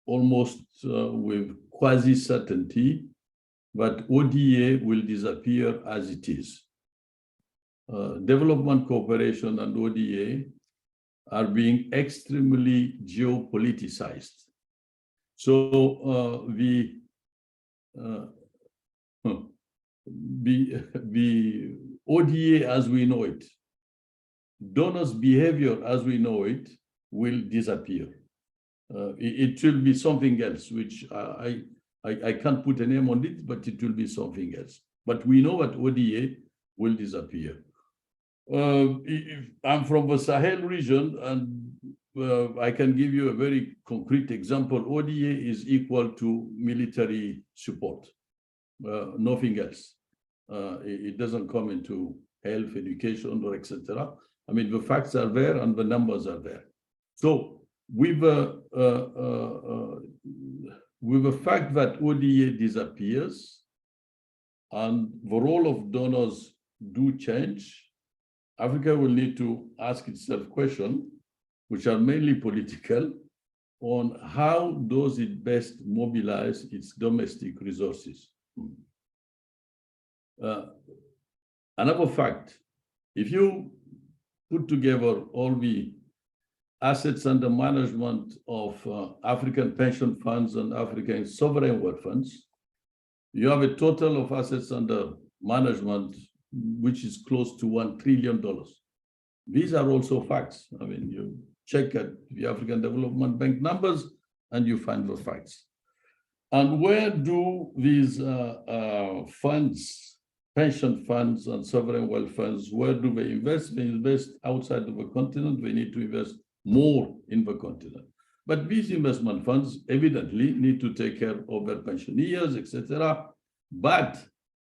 almost with quasi-certainty that ODA will disappear as it is. Development cooperation and ODA are being extremely geopoliticized. So the ODA as we know it, donors' behavior as we know it, will disappear. It will be something else, which I can't put a name on it, but it will be something else. But we know that ODA will disappear. I'm from the Sahel region, and I can give you a very concrete example. ODA is equal to military support, nothing else. It doesn't come into health, education, or etc. I mean, the facts are there and the numbers are there. So with the fact that ODA disappears and the role of donors do change, Africa will need to ask itself questions, which are mainly political, on how does it best mobilize its domestic resources. Another fact, if you put together all the assets under management of African pension funds and African sovereign wealth funds, you have a total of assets under management which is close to $1 trillion. These are also facts. I mean, you check at the African Development Bank numbers and you find the facts. And where do these funds, pension funds and sovereign wealth funds, where do they invest? They invest outside of the continent. They need to invest more in the continent. But these investment funds evidently need to take care of their pensioners, etc. But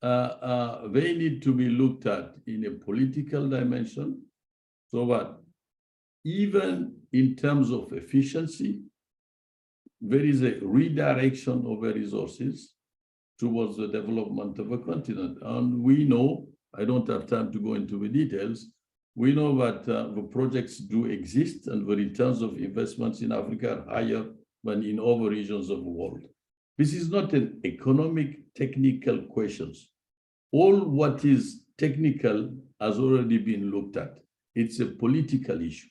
they need to be looked at in a political dimension, so that even in terms of efficiency, there is a redirection of the resources towards the development of a continent. And we know, I don't have time to go into the details, We know that the projects do exist and the returns of investments in Africa are higher than in other regions of the world. This is not an economic, technical questions. All what is technical has already been looked at. It's a political issue.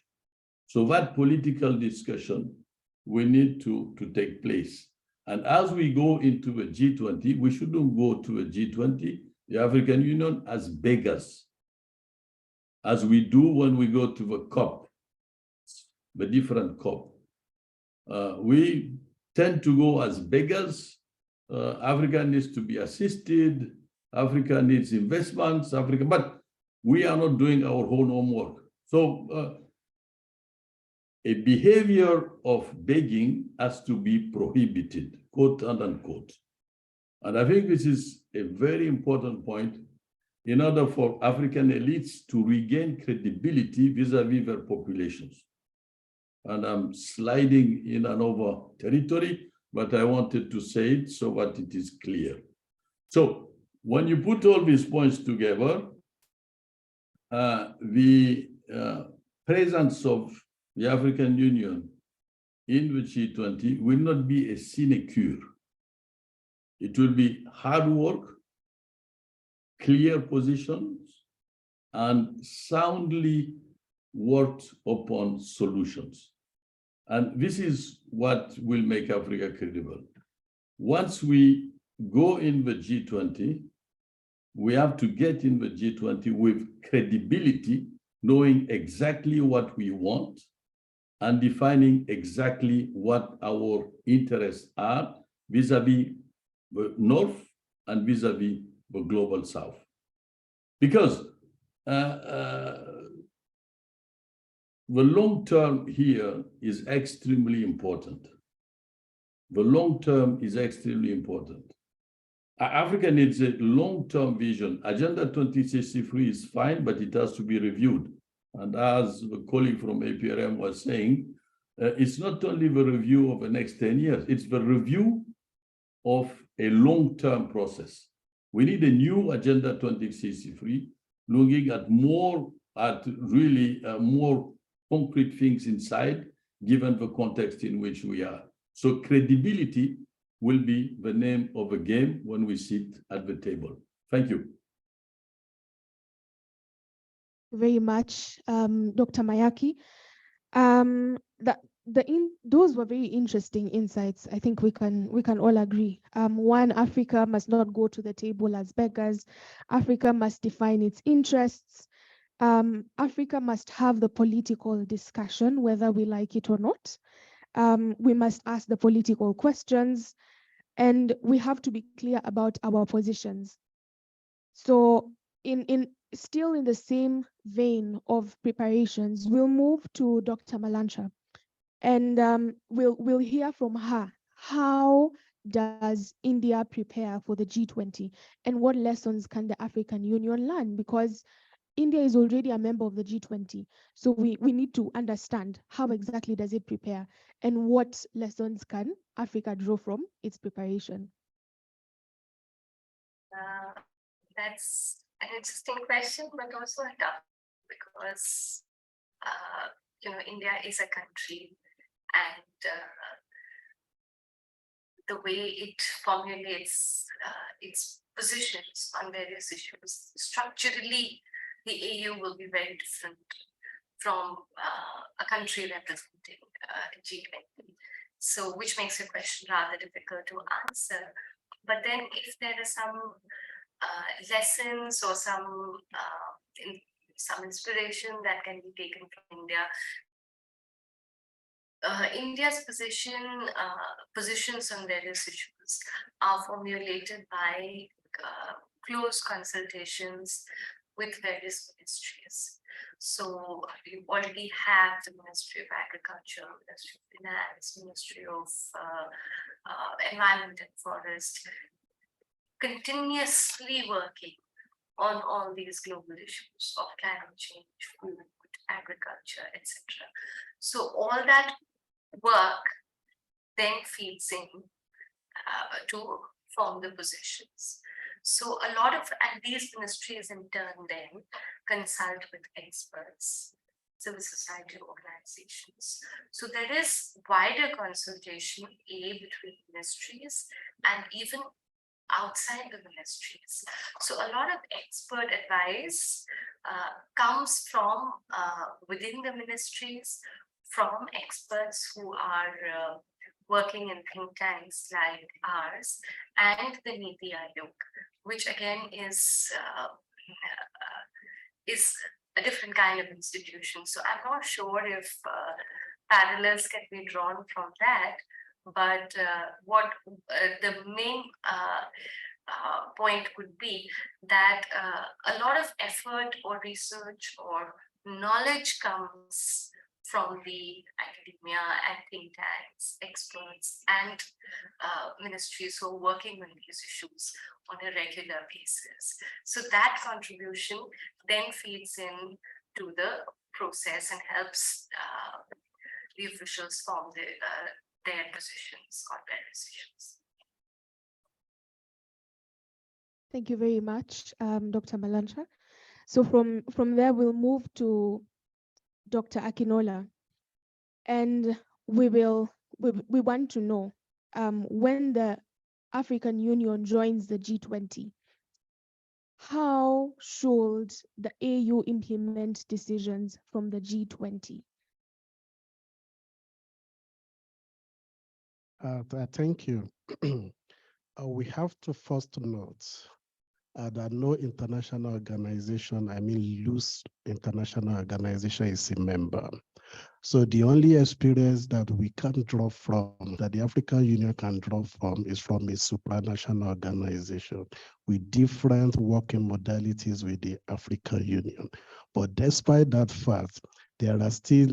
So that political discussion we need to take place. And as we go into the G20, we shouldn't go to a G20, the African Union, as beggars, as we do when we go to the COP, the different COP. We tend to go as beggars. Africa needs to be assisted. Africa needs investments, but we are not doing our own homework. So a behavior of begging has to be prohibited, quote and unquote. And I think this is a very important point in order for African elites to regain credibility vis-a-vis their populations. And I'm sliding in and over territory, but I wanted to say it so that it is clear. So when you put all these points together, the presence of the African Union in the G20 will not be a sinecure. It will be hard work, clear positions, and soundly worked upon solutions. And this is what will make Africa credible. Once we go in the G20, we have to get in the G20 with credibility, knowing exactly what we want and defining exactly what our interests are vis-a-vis the North and vis-a-vis the Global South. Because the long term here is extremely important. The long term is extremely important. Africa needs a long-term vision. Agenda 2063 is fine, but it has to be reviewed. And as the colleague from APRM was saying, it's not only the review of the next 10 years, it's the review of a long-term process. We need a new Agenda 2063, looking at more concrete things inside, given the context in which we are. So credibility will be the name of the game when we sit at the table. Thank you. Very much, Dr. Mayaki. Those were very interesting insights. I think we can all agree. One, Africa must not go to the table as beggars. Africa must define its interests. Africa must have the political discussion, whether we like it or not. We must ask the political questions, and we have to be clear about our positions. So still in the same vein of preparations, we'll move to Dr. Malancha, and we'll hear from her. How does India prepare for the G20, and what lessons can the African Union learn? Because India is already a member of the G20, so we need to understand how exactly does it prepare, and what lessons can Africa draw from its preparation. That's an interesting question, but also a tough, because India is a country, and the way it formulates its positions on various issues, structurally, the AU will be very different from a country representing G20. So, which makes your question rather difficult to answer. But then, if there are some lessons or some inspiration that can be taken from India, India's positions on various issues are formulated by close consultations with various ministries. So you already have the Ministry of Agriculture, Ministry of Finance, Ministry of Environment and Forest, continuously working on all these global issues of climate change, food, agriculture, etc. So all that work then feeds in to form the positions. So a lot of, and these ministries in turn then consult with experts, civil society organizations. So there is wider consultation, between ministries and even outside the ministries. So a lot of expert advice comes from within the ministries, from experts who are working in think tanks like ours, and the Niti Aayog, which again is a different kind of institution. So I'm not sure if parallels can be drawn from that, but what the main point could be that a lot of effort or research or knowledge comes from the academia and think tanks, experts, and ministries who are working on these issues on a regular basis. So that contribution then feeds in to the process and helps the officials form their positions or their decisions. Thank you very much, Dr. Malancha. So from there, we'll move to Dr. Akinola, and we want to know when the African Union joins the G20, how should the AU implement decisions from the G20? Thank you. We have to first note that no international organization, I mean loose international organization, is a member. So the only experience that we can draw from, that the African Union can draw from, is from a supranational organization with different working modalities with the African Union. But despite that fact, there are still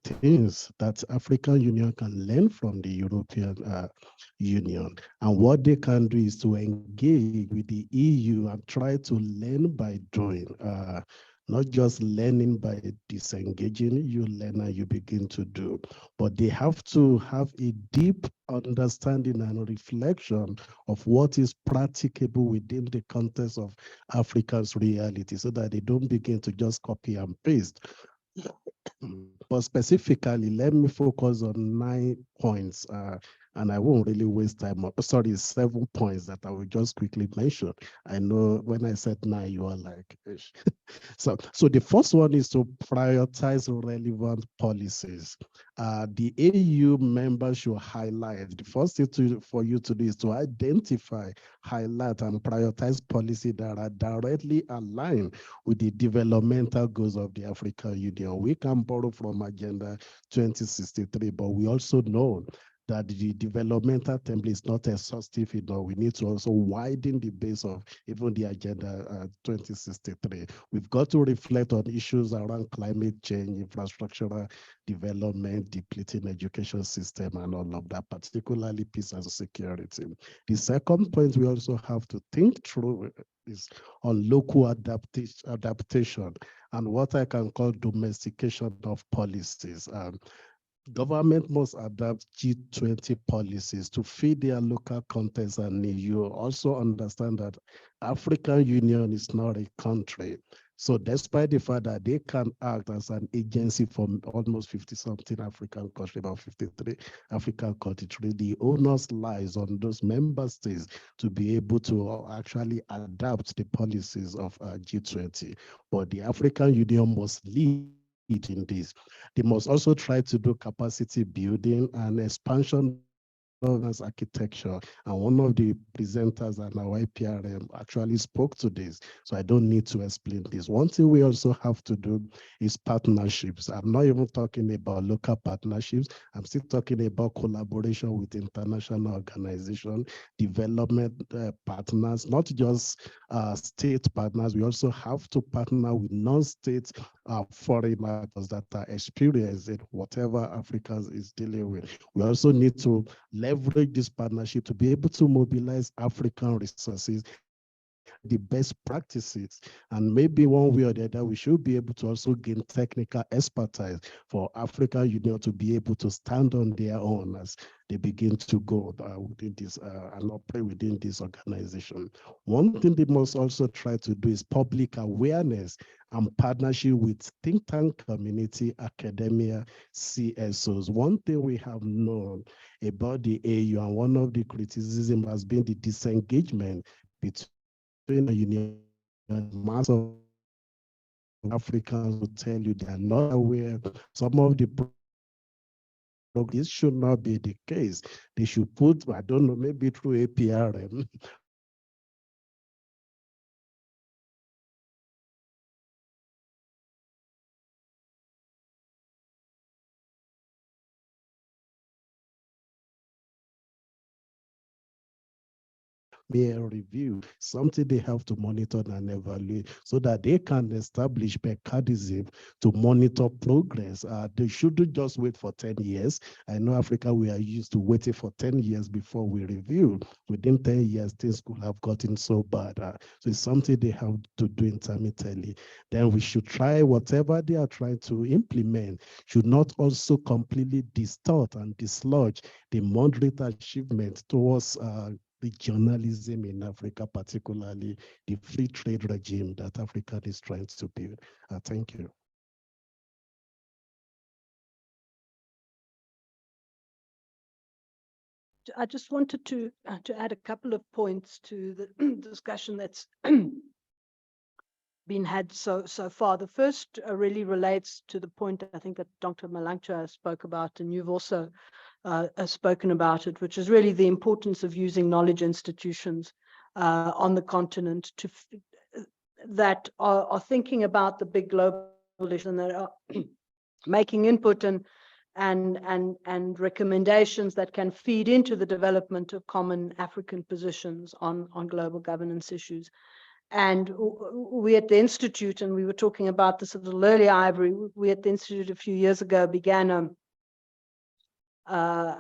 things that African Union can learn from the European Union. And what they can do is to engage with the EU and try to learn by doing. Not just learning by disengaging, you learn and you begin to do. But they have to have a deep understanding and reflection of what is practicable within the context of Africa's reality, so that they don't begin to just copy and paste. But specifically, let me focus on 9 points, and I won't really waste time. Sorry, 7 points that I will just quickly mention. I know when I said 9, you are like, so the first one is to prioritize relevant policies. The AU members should highlight. The first thing for you to do is to identify, highlight, and prioritize policies that are directly aligned with the developmental goals of the African Union. We can borrow from Agenda 2063, but we also know that the developmental template is not exhaustive enough. We need to also widen the base of even the Agenda 2063. We've got to reflect on issues around climate change, infrastructural development, depleting education system, and all of that, particularly peace and security. The second point we also have to think through is on local adaptation and what I can call domestication of policies. Government must adapt G20 policies to fit their local context and need. You also understand that African Union is not a country. So despite the fact that they can act as an agency for almost 50-something African countries, about 53 African countries, the onus lies on those member states to be able to actually adapt the policies of G20. But the African Union must lead in this. They must also try to do capacity building and expansion governance architecture. And one of the presenters at our YPRM actually spoke to this, so I don't need to explain this. One thing we also have to do is partnerships. I'm not even talking about local partnerships. I'm still talking about collaboration with international organizations, development partners, not just state partners. We also have to partner with non-state foreign actors that are experienced in whatever Africa is dealing with. We also need to leverage this partnership to be able to mobilize African resources the best practices. And maybe one way or the other, we should be able to also gain technical expertise for African Union to be able to stand on their own as they begin to go within this and operate within this organization. One thing they must also try to do is public awareness and partnership with think tank community, academia, CSOs. One thing we have known about the AU, and one of the criticism has been the disengagement between the union and mass of Africans who tell you they are not aware. Some of the this should not be the case. They should put, I don't know, maybe through APRM, a review, something they have to monitor and evaluate so that they can establish mechanism to monitor progress. They shouldn't just wait for 10 years. I know Africa, we are used to waiting for 10 years before we review. Within 10 years, things could have gotten so bad. So it's something they have to do intermittently. Then we should try whatever they are trying to implement should not also completely distort and dislodge the moderate achievement towards regionalism in Africa, particularly the free trade regime that Africa is trying to build. Thank you. I just wanted to add a couple of points to the discussion that's been had so far. The first really relates to the point I think that Dr. Malancha spoke about, and you've also spoken about it, which is really the importance of using knowledge institutions on the continent that are thinking about the big global issues and that are making input and recommendations that can feed into the development of common African positions on global governance issues. And we at the Institute, and we were talking about this a little earlier, Ivory, we at the Institute a few years ago began an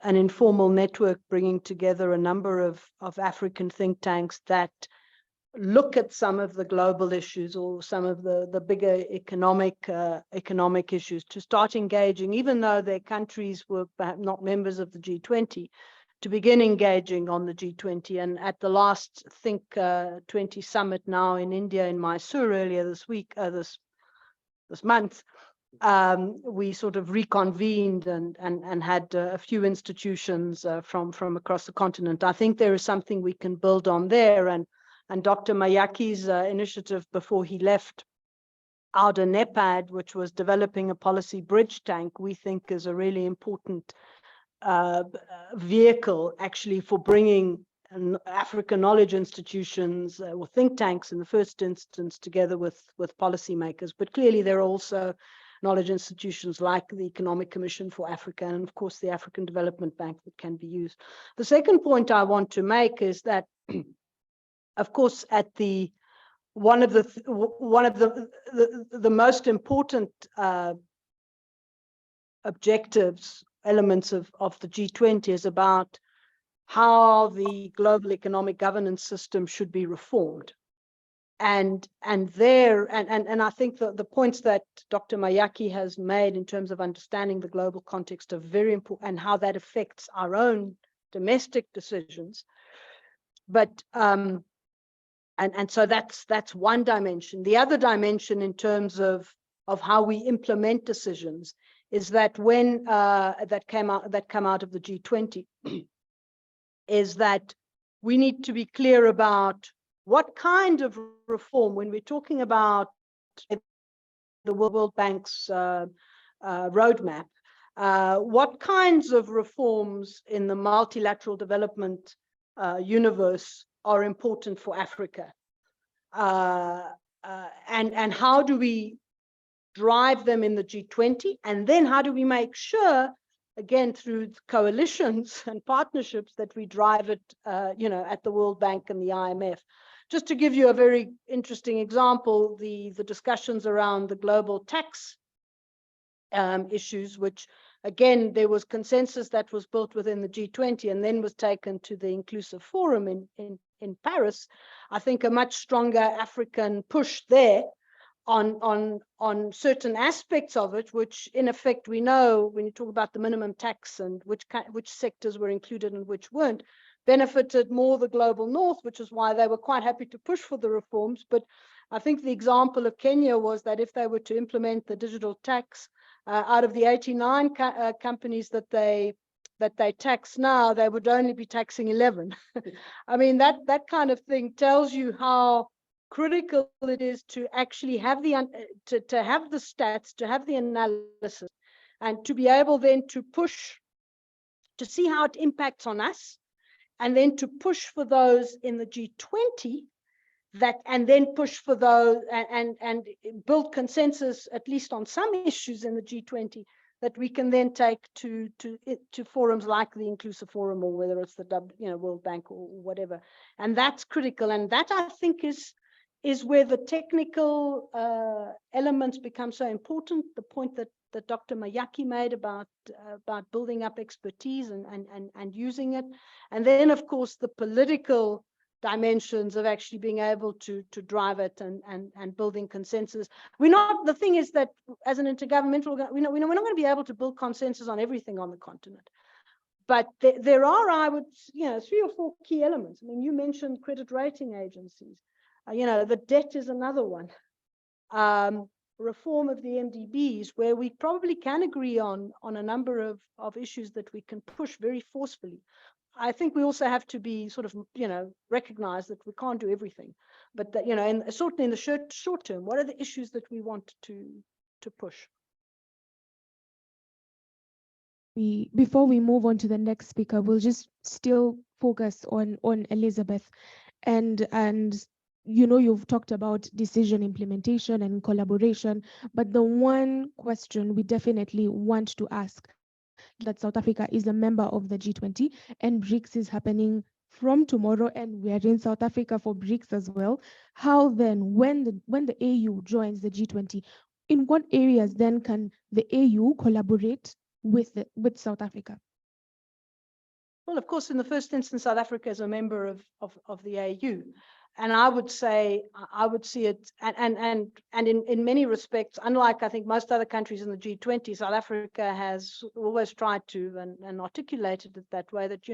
informal network bringing together a number of African think tanks that look at some of the global issues or some of the bigger economic issues to start engaging, even though their countries were perhaps not members of the G20, to begin engaging on the G20. And at the last Think 20 summit now in India, in Mysore earlier this week, this month, we sort of reconvened and had a few institutions from across the continent. I think there is something we can build on there. And Dr. Mayaki's initiative before he left Outer NEPAD, which was developing a policy bridge tank, we think is a really important vehicle actually for bringing African knowledge institutions or think tanks in the first instance together with policymakers. But clearly there are also knowledge institutions like the Economic Commission for Africa and of course the African Development Bank that can be used. The second point I want to make is that of course at the one of the most important objectives, elements of the G20 is about how the global economic governance system should be reformed. And I think the points that Dr. Mayaki has made in terms of understanding the global context are very important and how that affects our own domestic decisions. But so that's one dimension. The other dimension in terms of how we implement decisions is that when that come out of the G20 is that we need to be clear about what kind of reform, when we're talking about the World Bank's roadmap, what kinds of reforms in the multilateral development universe are important for Africa, and how do we drive them in the G20, and then how do we make sure, again through coalitions and partnerships, that we drive it, at the World Bank and the IMF. Just to give you a very interesting example, the discussions around the global tax issues, which again, there was consensus that was built within the G20 and then was taken to the Inclusive Forum in Paris. I think a much stronger African push there on certain aspects of it, which in effect we know when you talk about the minimum tax and which sectors were included and which weren't, benefited more the global north, which is why they were quite happy to push for the reforms. But I think the example of Kenya was that if they were to implement the digital tax, out of the 89 companies that they tax now, they would only be taxing 11. I mean, that kind of thing tells you how critical it is to actually have to have the stats, to have the analysis, and to be able then to push to see how it impacts on us, and then to push for those in the G20 and then push for those and build consensus, at least on some issues in the G20, that we can then take to forums like the Inclusive Forum, or whether it's the World Bank or whatever. And that's critical. And that, I think, is where the technical elements become so important. The point that Dr. Mayaki made about building up expertise and using it. And then, of course, the political dimensions of actually being able to drive it and building consensus. The thing is that as an intergovernmental, we're not going to be able to build consensus on everything on the continent. But there are, I would, 3 or 4 key elements. I mean, you mentioned credit rating agencies. The debt is another one. Reform of the MDBs, where we probably can agree on a number of issues that we can push very forcefully. I think we also have to be sort of, recognize that we can't do everything, but that, and certainly in the short term, what are the issues that we want to push? Before we move on to the next speaker, we'll just still focus on Elizabeth, and you've talked about decision implementation and collaboration, but the one question we definitely want to ask, that South Africa is a member of the G20 and BRICS is happening from tomorrow, and we are in South Africa for BRICS as well. How then, when the AU joins the G20, in what areas then can the AU collaborate with South Africa? Well, of course, in the first instance, South Africa is a member of the AU. And I would say, I would see it, and in many respects, unlike I think most other countries in the G20, South Africa has always tried to and articulated it that way, that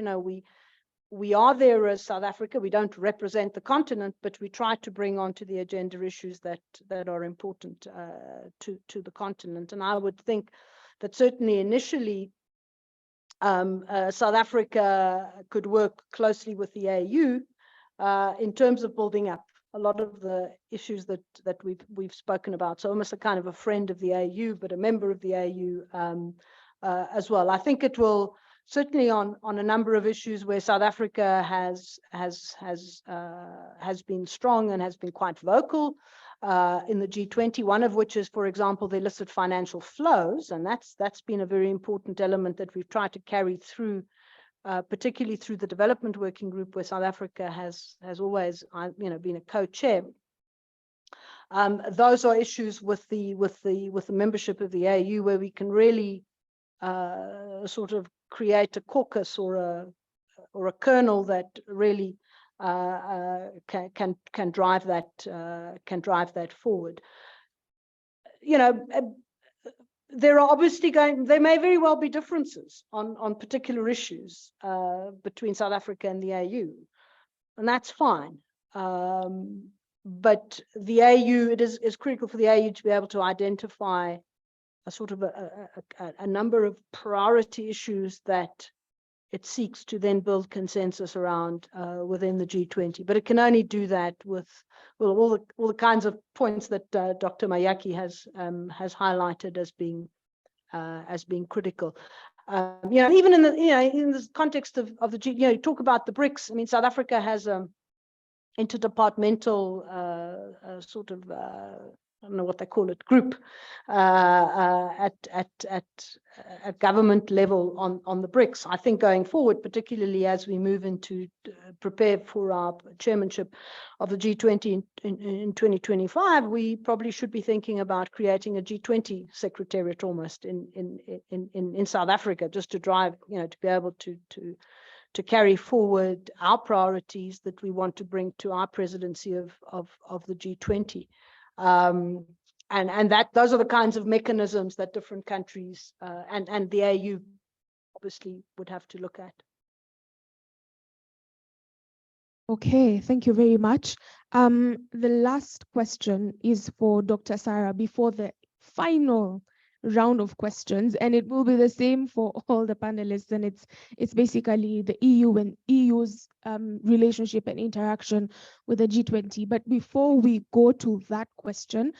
we are there as South Africa. We don't represent the continent, but we try to bring onto the agenda issues that are important to the continent. And I would think that certainly initially, South Africa could work closely with the AU. In terms of building up a lot of the issues that we've spoken about. So almost a kind of a friend of the AU, but a member of the AU as well. I think it will certainly on a number of issues where South Africa has been strong and has been quite vocal in the G20, one of which is, for example, the illicit financial flows. And that's been a very important element that we've tried to carry through, particularly through the Development Working Group, where South Africa has always, been a co-chair. Those are issues with the membership of the AU, where we can really sort of create a caucus or a kernel that really can drive that forward. There are obviously there may very well be differences on particular issues between South Africa and the AU, and that's fine. But the AU, it is critical for the AU to be able to identify a sort of a number of priority issues that it seeks to then build consensus around within the G20. But it can only do that with all the kinds of points that Dr. Mayaki has highlighted as being critical. Even in the context of the G, talk about the BRICS. I mean, South Africa has interdepartmental sort of I don't know what they call it, group at government level on the BRICS. I think going forward, particularly as we move into prepare for our chairmanship of the G20 in 2025, we probably should be thinking about creating a G20 secretariat almost in South Africa, just to drive, to be able to carry forward our priorities that we want to bring to our presidency of the G20. And that those are the kinds of mechanisms that different countries and the AU obviously would have to look at. Okay, thank you very much. The last question is for Dr. Sara before the final round of questions, and it will be the same for all the panelists, and it's basically the EU and EU's relationship and interaction with the G20. But before we go to that question,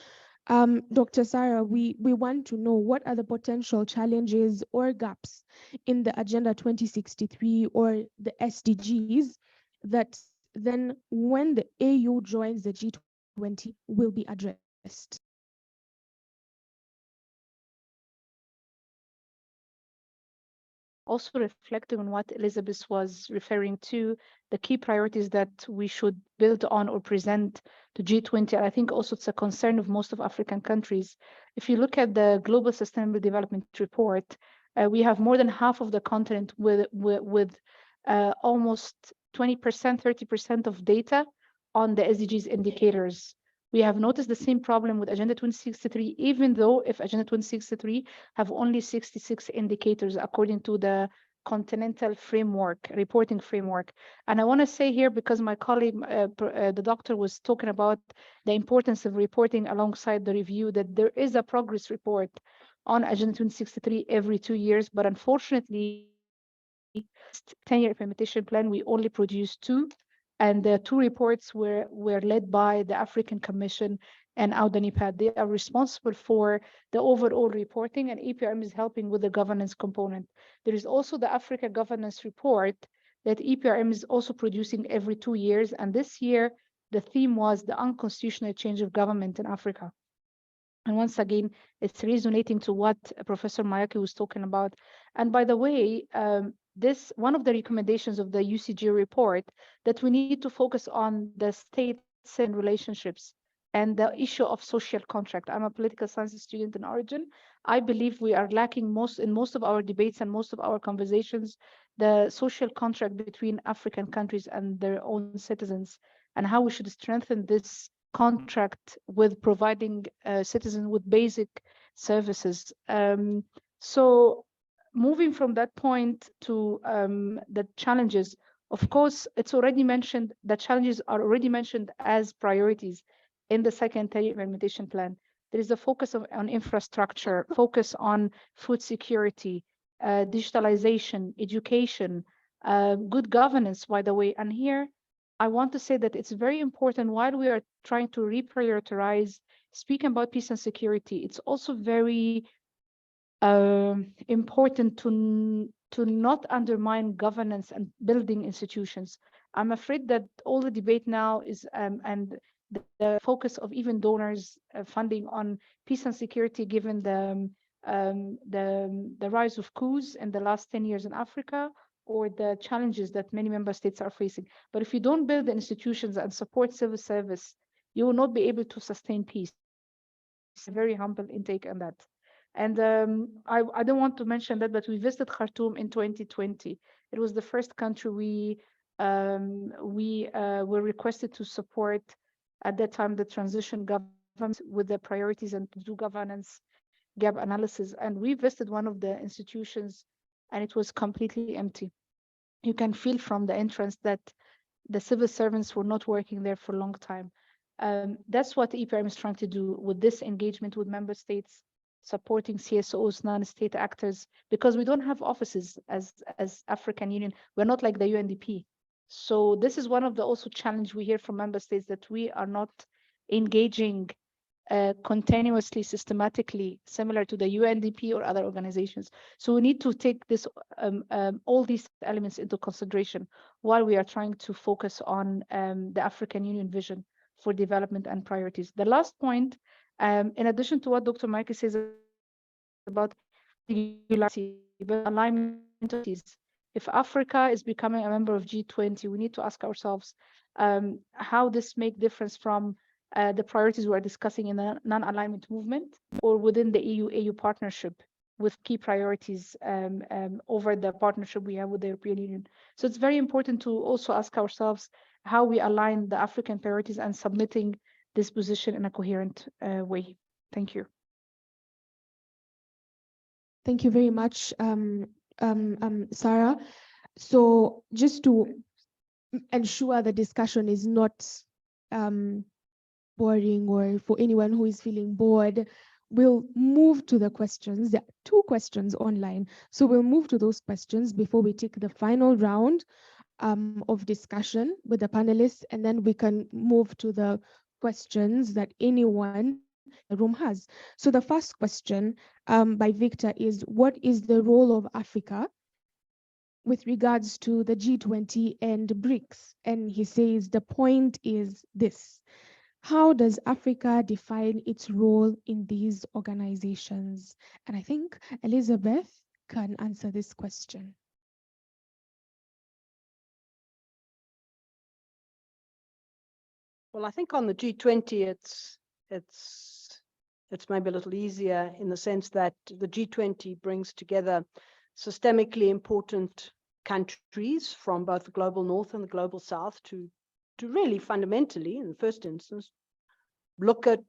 Dr. Sara, we want to know what are the potential challenges or gaps in the Agenda 2063 or the SDGs that then when the AU joins the G20 will be addressed. Also reflecting on what Elizabeth was referring to, the key priorities that we should build on or present to G20. And I think also it's a concern of most of African countries. If you look at the Global Sustainable Development Report, we have more than half of the continent with almost 20%, 30% of data on the SDGs indicators. We have noticed the same problem with Agenda 2063, even though if Agenda 2063 have only 66 indicators according to the continental framework, reporting framework. And I want to say here, because my colleague, the doctor was talking about the importance of reporting alongside the review, that there is a progress report on Agenda 2063 every 2 years, but unfortunately, 10-year implementation plan, we only produced 2. And the 2 reports were led by the African Commission and AUDA-NIPAD. They are responsible for the overall reporting, and EPRM is helping with the governance component. There is also the Africa Governance Report that EPRM is also producing every 2 years. And this year, the theme was the unconstitutional change of government in Africa. And once again, it's resonating to what Professor Mayaki was talking about. And by the way, this one of the recommendations of the UCG report that we need to focus on the states and relationships and the issue of social contract. I'm a political science student in origin. I believe we are lacking in most of our debates and most of our conversations, the social contract between African countries and their own citizens, and how we should strengthen this contract with providing citizens with basic services. So moving from that point to the challenges, of course, it's already mentioned, the challenges are already mentioned as priorities in the second 10-year implementation plan. There is a focus on infrastructure, focus on food security, digitalization, education, good governance, by the way. And here, I want to say that it's very important while we are trying to reprioritize, speaking about peace and security, it's also very important to not undermine governance and building institutions. I'm afraid that all the debate now is and the focus of even donors funding on peace and security, given the rise of coups in the last 10 years in Africa, or the challenges that many member states are facing. But if you don't build the institutions and support civil service, you will not be able to sustain peace. It's a very humble intake on that. And I don't want to mention that, but we visited Khartoum in 2020. It was the first country we were requested to support at that time the transition government with the priorities and to do governance gap analysis. And we visited one of the institutions and it was completely empty. You can feel from the entrance that the civil servants were not working there for a long time. That's what EPRM is trying to do with this engagement with member states, supporting CSOs, non-state actors, because we don't have offices as African Union. We're not like the UNDP. So this is one of the also challenge we hear from member states, that we are not engaging continuously, systematically, similar to the UNDP or other organizations. So we need to take this all these elements into consideration while we are trying to focus on the African Union vision for development and priorities. The last point In addition to what Dr. Mayaki says about regularity, but alignment, if Africa is becoming a member of G20, we need to ask ourselves how this make difference from the priorities we're discussing in the non-alignment movement or within the EU-AU partnership with key priorities over the partnership we have with the European Union. So it's very important to also ask ourselves how we align the African priorities and submitting this position in a coherent way. Thank you. Thank you very much, Sara. So just to ensure the discussion is not boring, or for anyone who is feeling bored, we'll move to the questions. There are 2 questions online. So we'll move to those questions before we take the final round of discussion with the panelists, and then we can move to the questions that anyone in the room has. So the first question by Victor is, what is the role of Africa with regards to the G20 and BRICS? And he says the point is this: how does Africa define its role in these organizations? And I think Elizabeth can answer this question. Well, I think on the G20, it's maybe a little easier in the sense that the G20 brings together systemically important countries from both the global north and the global south to really fundamentally, in the first instance, look at,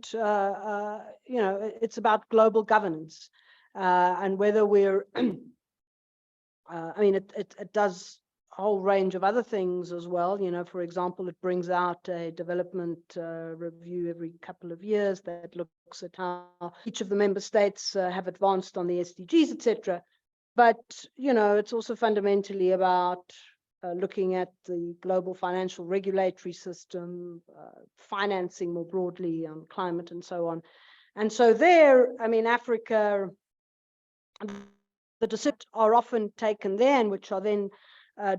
it's about global governance and whether we're, I mean, it does a whole range of other things as well. You know, for example, it brings out a development review every couple of years that looks at how each of the member states have advanced on the SDGs, etc. But, you know, it's also fundamentally about looking at the global financial regulatory system, financing more broadly on climate and so on. And so there, I mean, Africa, the decisions are often taken there, and which are then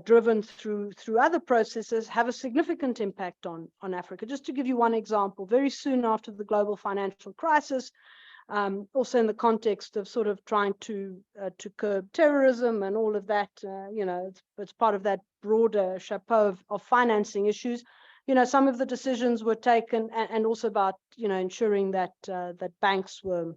driven through other processes, have a significant impact on Africa. Just to give you one example, very soon after the global financial crisis, also in the context of sort of trying to curb terrorism and all of that, you know, it's part of that broader chapeau of financing issues. You know, some of the decisions were taken, and also about, you know, ensuring that that banks were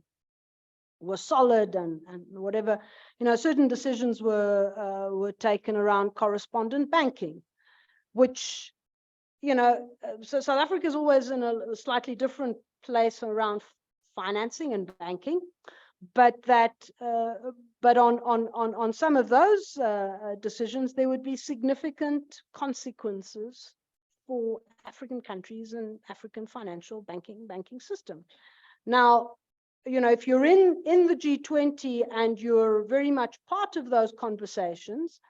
solid and whatever, you know, certain decisions were taken around correspondent banking, which, you know, so South Africa is always in a slightly different place around financing and banking, but that but on some of those decisions there would be significant consequences for African countries and African financial banking system. Now, you know, if you're in the G20 and you're very much part of those conversations,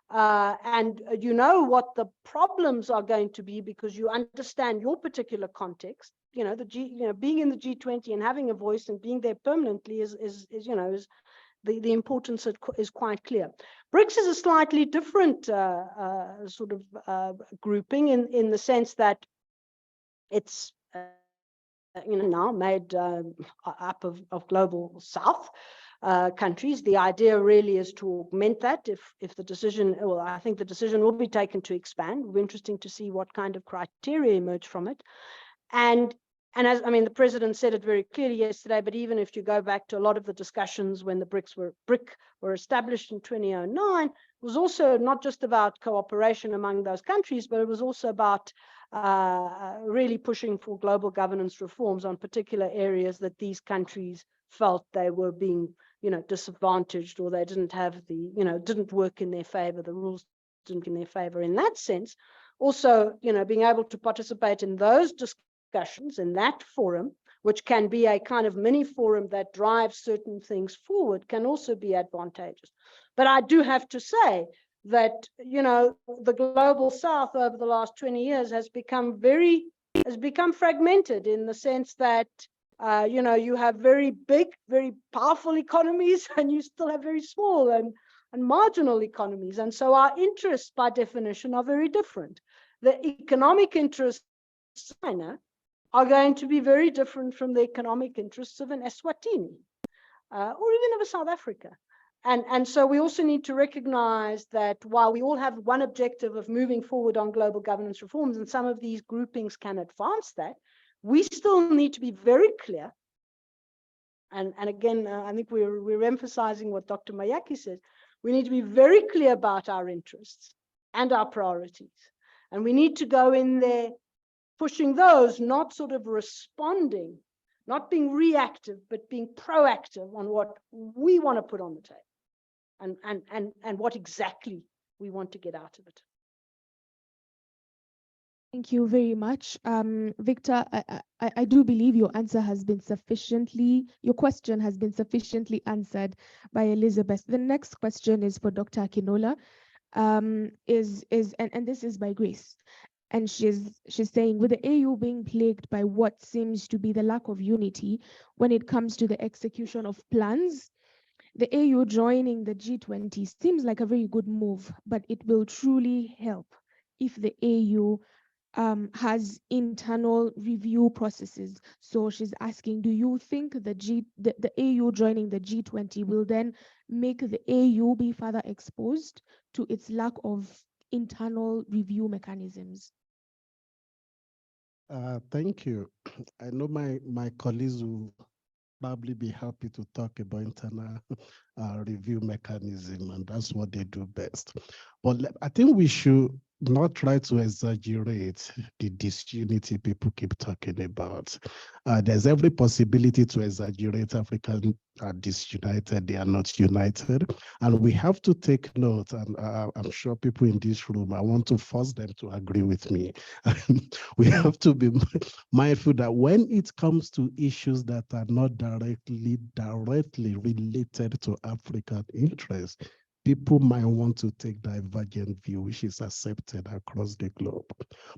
and you know what the problems are going to be because you understand your particular context, you know, being in the G20 and having a voice and being there permanently is the importance is quite clear. BRICS is a slightly different sort of grouping in the sense that it's you know, now made up of global South countries. The idea really is to augment that if the decision, well, I think the decision will be taken to expand. It'll be interesting to see what kind of criteria emerge from it. And as, I mean, the president said it very clearly yesterday, but even if you go back to a lot of the discussions when the BRIC were established in 2009, it was also not just about cooperation among those countries, but it was also about really pushing for global governance reforms on particular areas that these countries felt they were being, you know, disadvantaged, or they didn't have the, you know, didn't work in their favor, the rules didn't in their favor. In that sense, also, you know, being able to participate in those discussions in that forum, which can be a kind of mini forum that drives certain things forward, can also be advantageous. But I do have to say that, you know, the global South over the last 20 years has become fragmented in the sense that, you know, you have very big, very powerful economies, and you still have very small and marginal economies. And so our interests, by definition, are very different. The economic interests of China are going to be very different from the economic interests of an Eswatini or even of a South Africa. And so we also need to recognize that while we all have one objective of moving forward on global governance reforms, and some of these groupings can advance that, we still need to be very clear. And again, I think we're emphasizing what Dr. Mayaki said. We need to be very clear about our interests and our priorities. And we need to go in there pushing those, not sort of responding, not being reactive, but being proactive on what we want to put on the table and what exactly we want to get out of it. Thank you very much. Victor, I do believe your question has been sufficiently answered by Elizabeth. The next question is for Dr. Akinola, and this is by Grace. And she's saying, with the AU being plagued by what seems to be the lack of unity when it comes to the execution of plans, the AU joining the G20 seems like a very good move, but it will truly help if the AU has internal review processes. So she's asking, do you think the AU joining the G20 will then make the AU be further exposed to its lack of internal review mechanisms? Thank you. I know my colleagues will probably be happy to talk about internal review mechanism, and that's what they do best. But I think we should not try to exaggerate the disunity people keep talking about. There's every possibility to exaggerate African are disunited, they are not united. And we have to take note, and I'm sure people in this room, I want to force them to agree with me. We have to be mindful that when it comes to issues that are not directly related to African interests, people might want to take divergent view, which is accepted across the globe.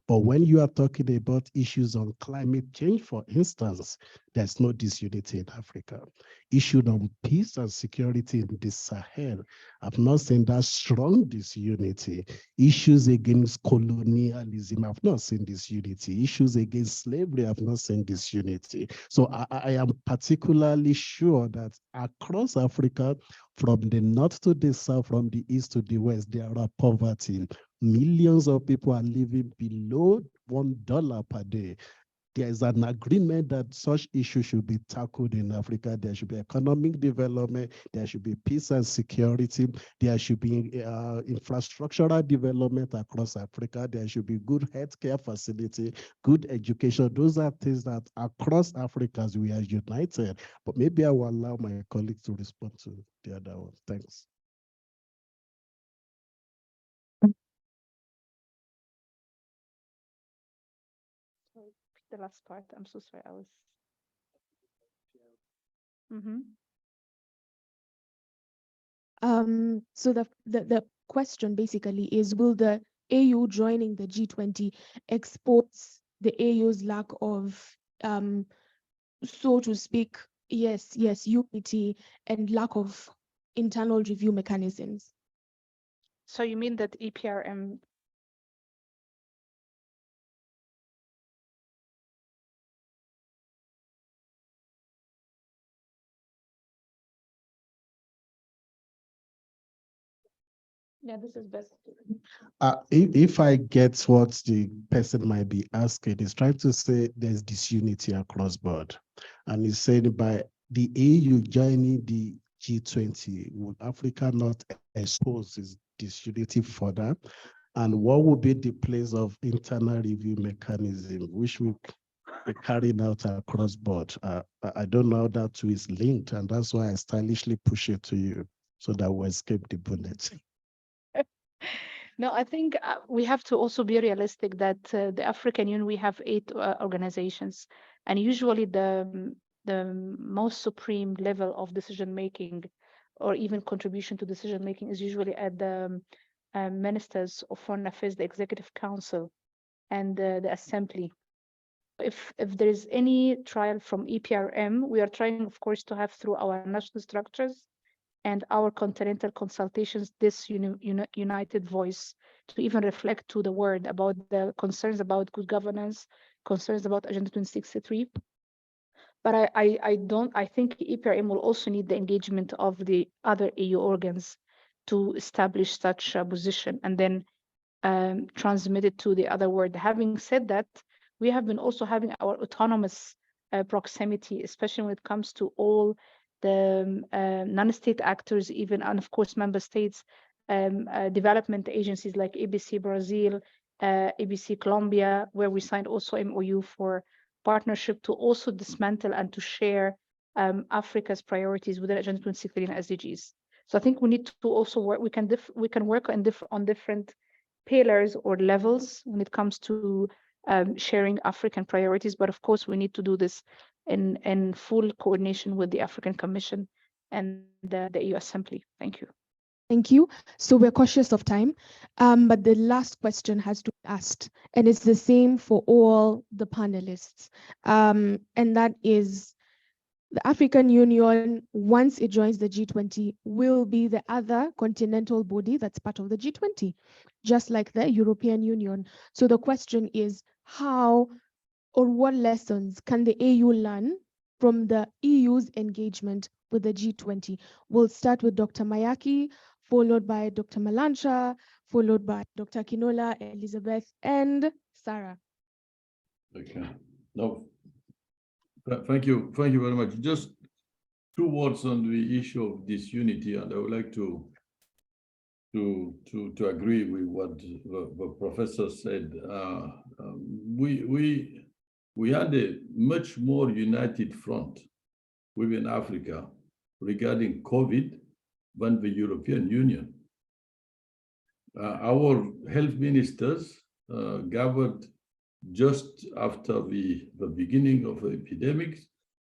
But when you are talking about issues on climate change, for instance, there's no disunity in Africa. Issue on peace and security in the Sahel, I've not seen that strong disunity. Issues against colonialism, I've not seen disunity. Issues against slavery, I've not seen disunity. So I am particularly sure that across Africa, from the north to the south, from the east to the west, there are poverty. Millions of people are living below $1 per day. There is an agreement that such issues should be tackled in Africa. There should be economic development. There should be peace and security. There should be infrastructural development across Africa. There should be good healthcare facility, good education. Those are things that across Africa we are united. But maybe I will allow my colleagues to respond to the other one. Thanks. The last part, I'm so sorry, I was. So the question basically is, will the AU joining the G20 expose the AU's lack of, so to speak, yes, unity and lack of internal review mechanisms? So you mean that EPRM? Yeah, this is best. If I get what the person might be asking, is trying to say there's disunity across board. And he's saying by the EU joining the G20, would Africa not expose this disunity further? And what would be the place of internal review mechanism, which we be carried out across board? I don't know how that two is linked, and that's why I stylishly push it to you so that we escape the bullet. No, I think we have to also be realistic that the African Union, we have 8 organizations, and usually the most supreme level of decision making or even contribution to decision making is usually at the ministers of foreign affairs, the executive council, and the assembly. If there is any trial from EPRM, we are trying, of course, to have through our national structures and our continental consultations this united voice to even reflect to the world about the concerns about good governance, concerns about Agenda 2063. But I think EPRM will also need the engagement of the other EU organs to establish such a position and then transmit it to the other world. Having said that, we have been also having our autonomous proximity, especially when it comes to all the non-state actors, even, and of course, member states, development agencies like ABC Brazil, ABC Colombia, where we signed also MOU for partnership to also dismantle and to share Africa's priorities within Agenda 2063 and SDGs. So I think we need to also work. We can work on different pillars or levels when it comes to sharing African priorities. But of course, we need to do this in full coordination with the African Commission and the EU Assembly. Thank you. Thank you. So we're cautious of time, but the last question has to be asked, and it's the same for all the panelists. And that is, the African Union, once it joins the G20, will be the other continental body that's part of the G20, just like the European Union. So the question is, how or what lessons can the AU learn from the EU's engagement with the G20? We'll start with Dr. Mayaki, followed by Dr. Malancha, followed by Dr. Akinola, Elizabeth, and Sara. Okay. No. Thank you very much. Just 2 words on the issue of disunity, and I would like to agree with what the professor said. We had a much more united front within Africa regarding COVID than the European Union. Our health ministers gathered just after the beginning of the epidemic,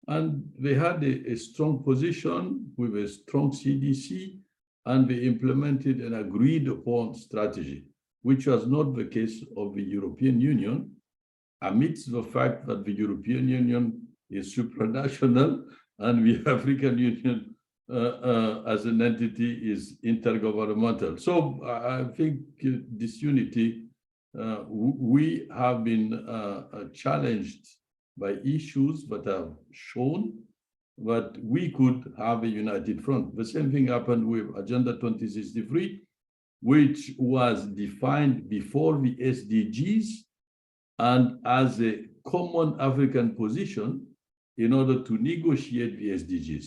and they had a strong position with a strong CDC, and they implemented an agreed upon strategy, which was not the case of the European Union, amidst the fact that the European Union is supranational and the African Union as an entity is intergovernmental. So I think disunity, we have been challenged by issues that have shown that we could have a united front. The same thing happened with Agenda 2063, which was defined before the SDGs and as a common African position in order to negotiate the SDGs.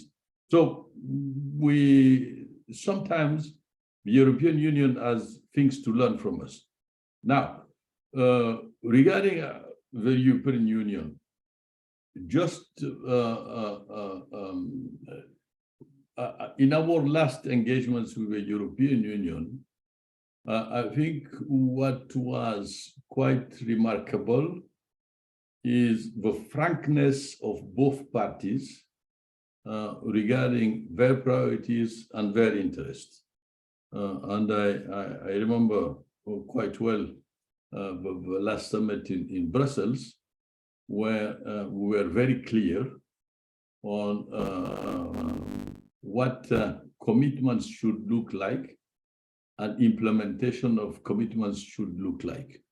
So sometimes the European Union has things to learn from us. Now, regarding the European Union, just in our last engagements with the European Union, I think what was quite remarkable is the frankness of both parties regarding their priorities and their interests. And I remember quite well the last summit in Brussels, where we were very clear on what commitments should look like and implementation of commitments should look like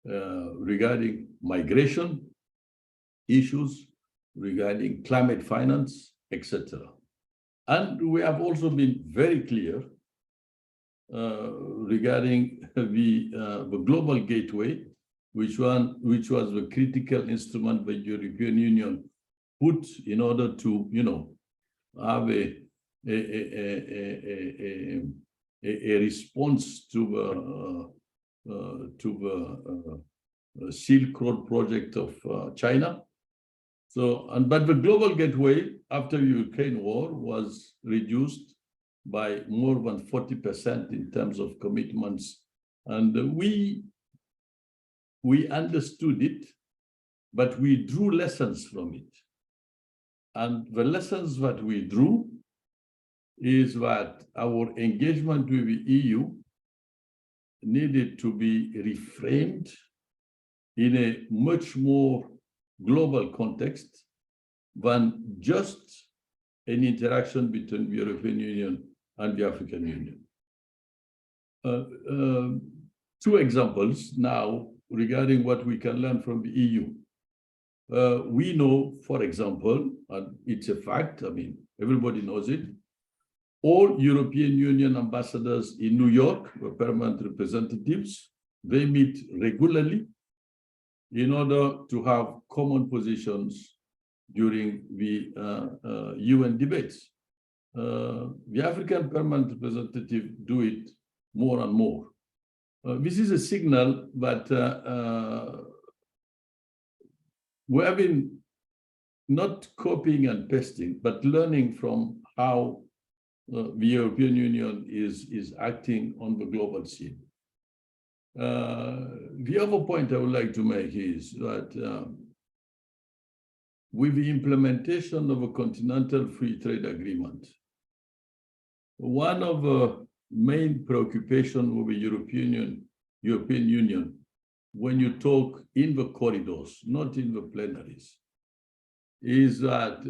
regarding migration issues, regarding climate finance, etc. And we have also been very clear regarding the global gateway, which was the critical instrument the European Union put in order to, have a response to the Silk Road project of China. So, but the global gateway after the Ukraine war was reduced by more than 40% in terms of commitments, and we understood it, but we drew lessons from it. And the lessons that we drew is that our engagement with the EU needed to be reframed in a much more global context than just an interaction between the European Union and the African Union. 2 examples now. regarding what we can learn from the EU. We know, for example, and it's a fact, I mean, everybody knows it, all European Union ambassadors in New York were permanent representatives. They meet regularly in order to have common positions during the UN debates. The African permanent representative do it more and more. This is a signal that we have been not copying and pasting, but learning from how the European Union is acting on the global scene. The other point I would like to make is that with the implementation of a continental free trade agreement, one of the main preoccupations with the European Union, when you talk in the corridors, not in the plenaries, is that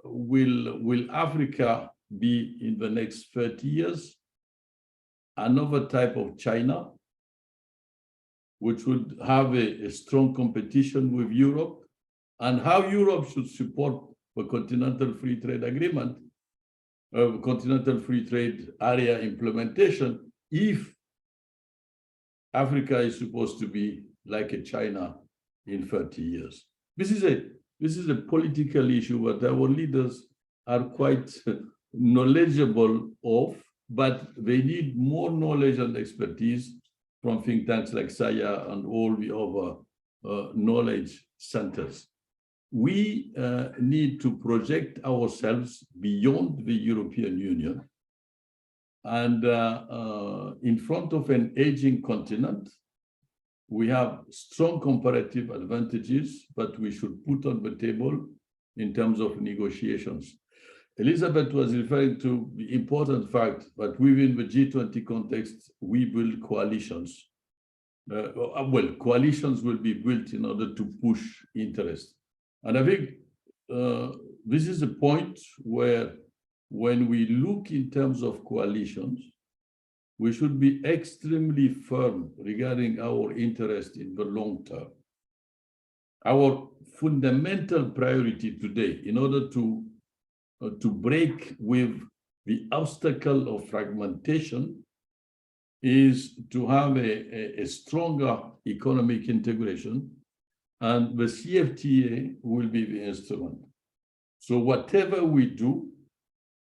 will Africa be in the next 30 years another type of China, which would have a strong competition with Europe, and how Europe should support the continental free trade agreement, continental free trade area implementation, if Africa is supposed to be like a China in 30 years. This is a political issue that our leaders are quite knowledgeable of, but they need more knowledge and expertise from think tanks like SAYA and all the other knowledge centers. We need to project ourselves beyond the European Union and in front of an aging continent. We have strong comparative advantages, but we should put on the table in terms of negotiations. Elizabeth was referring to the important fact that within the G20 context, we build coalitions. Well, coalitions will be built in order to push interest. And I think this is a point where when we look in terms of coalitions, we should be extremely firm regarding our interest in the long term. Our fundamental priority today, in order to break with the obstacle of fragmentation, is to have a stronger economic integration, and the CFTA will be the instrument. So whatever we do,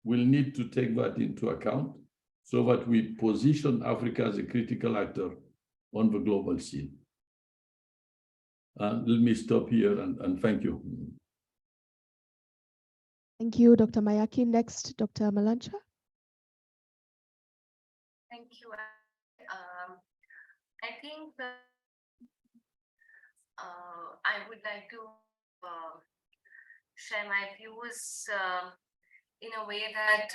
we'll need to take that into account so that we position Africa as a critical actor on the global scene. Let me stop here and thank you. Thank you, Dr. Mayaki. Next, Dr. Malancha. Thank you. I think that I would like to share my views in a way that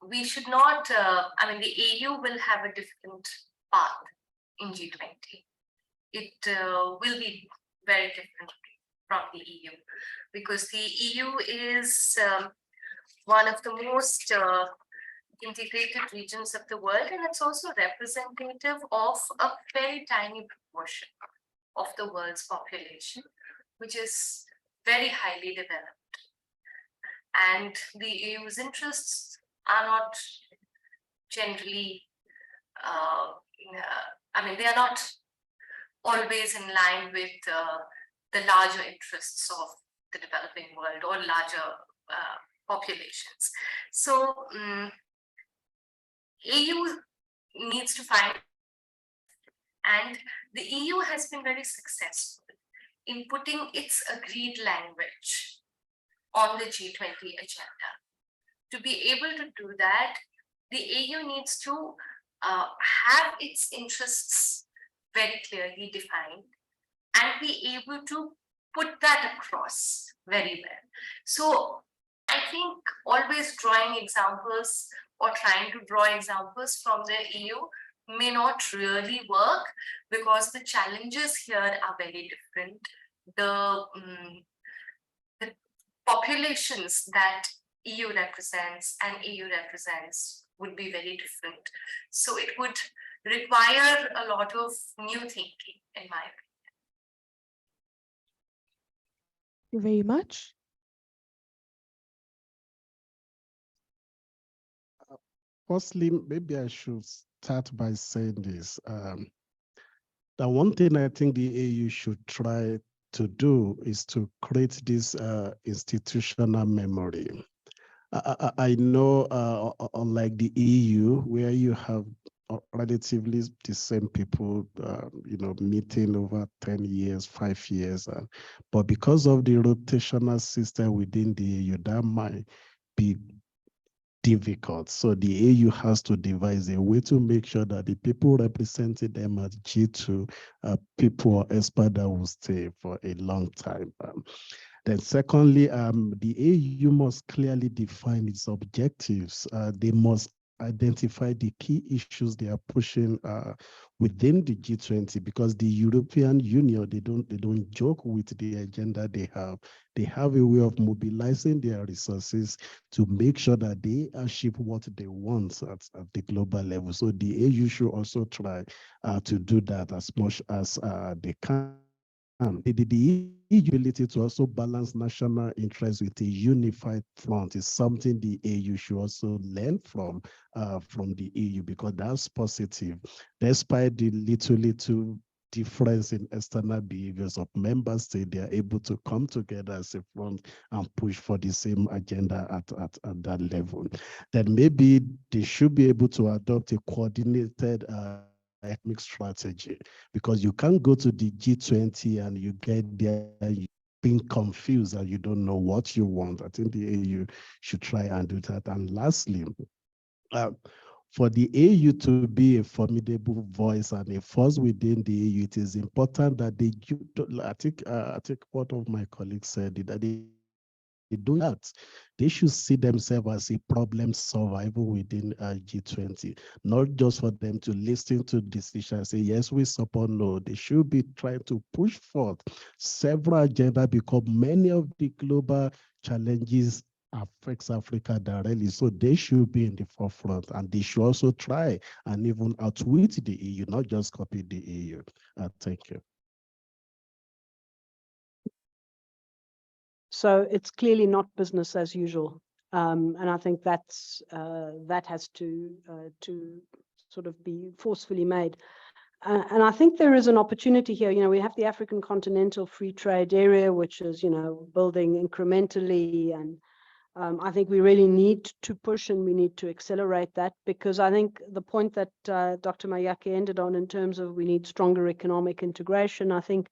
we should not, I mean, the EU will have a different path in G20. It will be very different from the EU, because the EU is one of the most integrated regions of the world, and it's also representative of a very tiny proportion of the world's population, which is very highly developed. And the EU's interests are not generally, I mean, they are not always in line with the larger interests of the developing world or larger populations. So EU needs to find, and the EU has been very successful in putting its agreed language on the G20 agenda. To be able to do that, the EU needs to have its interests very clearly defined and be able to put that across very well. So I think always drawing examples or trying to draw examples from the EU may not really work, because the challenges here are very different. The populations that EU represents and EU represents would be very different. So it would require a lot of new thinking, in my opinion. Thank you very much. Firstly, maybe I should start by saying this. The one thing I think the AU should try to do is to create this institutional memory. I know, unlike the EU, where you have relatively the same people, meeting over 10 years, 5 years, but because of the rotational system within the EU, that might be difficult. So the AU has to devise a way to make sure that the people representing them at G2 are people or experts that will stay for a long time. Then secondly, the AU must clearly define its objectives. They must identify the key issues they are pushing within the G20, because the European Union, they don't joke with the agenda they have. They have a way of mobilizing their resources to make sure that they achieve what they want at the global level. So the AU should also try to do that as much as they can. The ability to also balance national interests with a unified front is something the AU should also learn from the EU, because that's positive. Despite the little difference in external behaviors of member states, they are able to come together as a front and push for the same agenda at that level. Then maybe they should be able to adopt a coordinated economic strategy, because you can't go to the G20 and you get there being confused and you don't know what you want. I think the AU should try and do that. And lastly, for the AU to be a formidable voice and a force within the AU, it is important that I think one of my colleagues said that they do that. They should see themselves as a problem solver even within G20, not just for them to listen to decisions, say, yes, we support, no. They should be trying to push forth several agendas, because many of the global challenges affects Africa directly. So they should be in the forefront, and they should also try and even outwit the EU, not just copy the EU. Thank you. So it's clearly not business as usual, and I think that's that has to sort of be forcefully made. And I think there is an opportunity here. We have the African Continental Free Trade Area, which is building incrementally, and I think we really need to push and we need to accelerate that, because I think the point that Dr. Mayaki ended on in terms of we need stronger economic integration, I think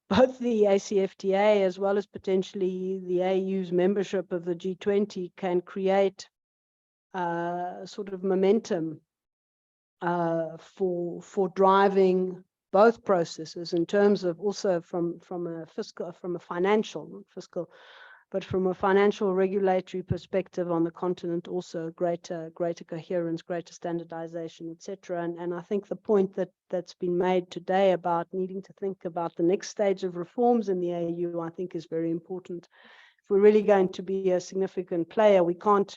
both the ACFTA as well as potentially the AU's membership of the G20 can create sort of momentum for driving both processes in terms of also from a financial regulatory perspective on the continent, also greater coherence, greater standardization, etc. And I think the point that's been made today about needing to think about the next stage of reforms in the AU, I think is very important. If we're really going to be a significant player, we can't,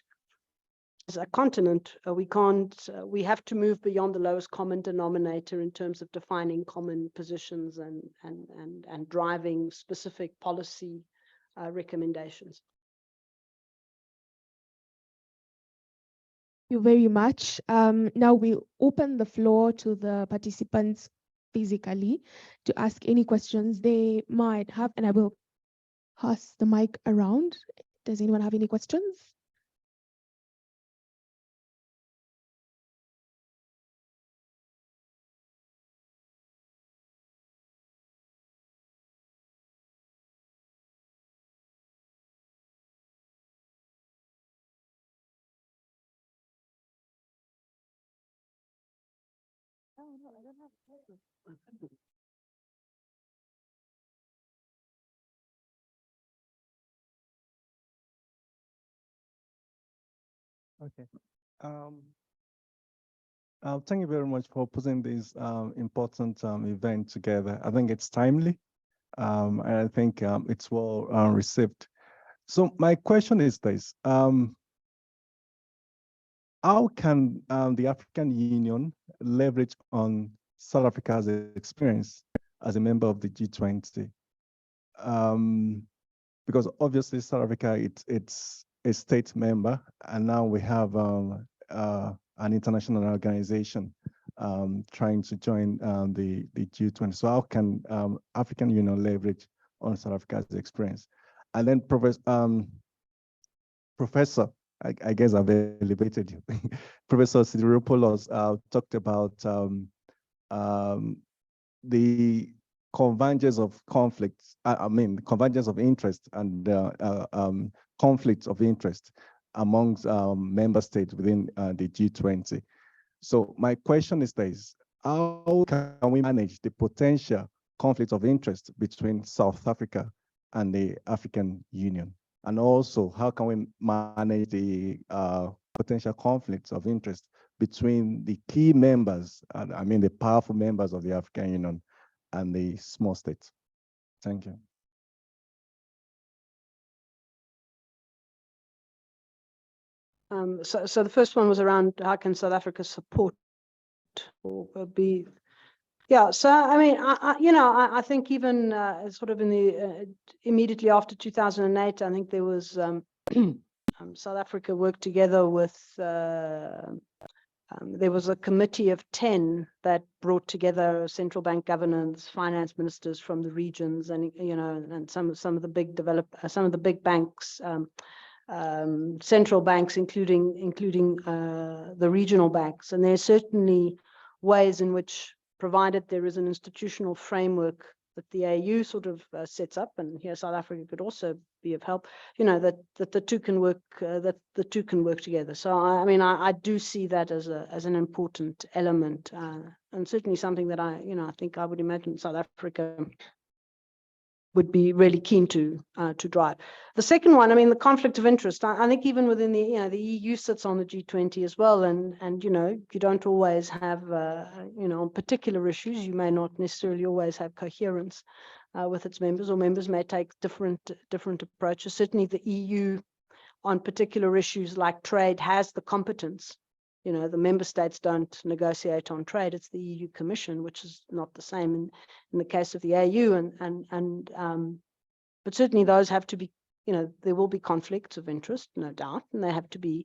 as a continent, we have to move beyond the lowest common denominator in terms of defining common positions and driving specific policy recommendations. Thank you very much. Now we open the floor to the participants physically to ask any questions they might have, and I will pass the mic around. Does anyone have any questions? No, I don't have questions. Okay. Thank you very much for putting this important event together. I think it's timely, and I think it's well received. So my question is this. how can the African Union leverage on South Africa's experience as a member of the G20? Because obviously South Africa, it's a state member, and now we have an international organization trying to join the G20. So how can African Union leverage on South Africa's experience? And then Professor, I guess I've elevated you. Professor Sidiropoulos talked about the convergence of conflicts, convergence of interest and conflicts of interest amongst member states within the G20. So my question is this: how can we manage the potential conflicts of interest between South Africa and the African Union? And also, how can we manage the potential conflicts of interest between the key members, the powerful members of the African Union and the small states? Thank you. So the first one was around how can South Africa support or be, yeah. So I mean, I think even sort of in the immediately after 2008, I think there was South Africa worked together with. There was a committee of 10 that brought together central bank governors, finance ministers from the regions, and and some of the big banks. Central banks, including the regional banks, and there are certainly ways in which, provided there is an institutional framework that the AU sort of sets up, and here South Africa could also be of help. That the two can work together. So I do see that as an important element, and certainly something that I think I would imagine South Africa would be really keen to drive. The second one, the conflict of interest. I think even within the the EU sits on the G20 as well, and you don't always have on particular issues you may not necessarily always have coherence with its members, or members may take different approaches. Certainly, the EU on particular issues like trade has the competence. The member states don't negotiate on trade. It's the EU Commission, which is not the same in the case of the AU. But certainly those have to be, there will be conflicts of interest, no doubt, and they have to be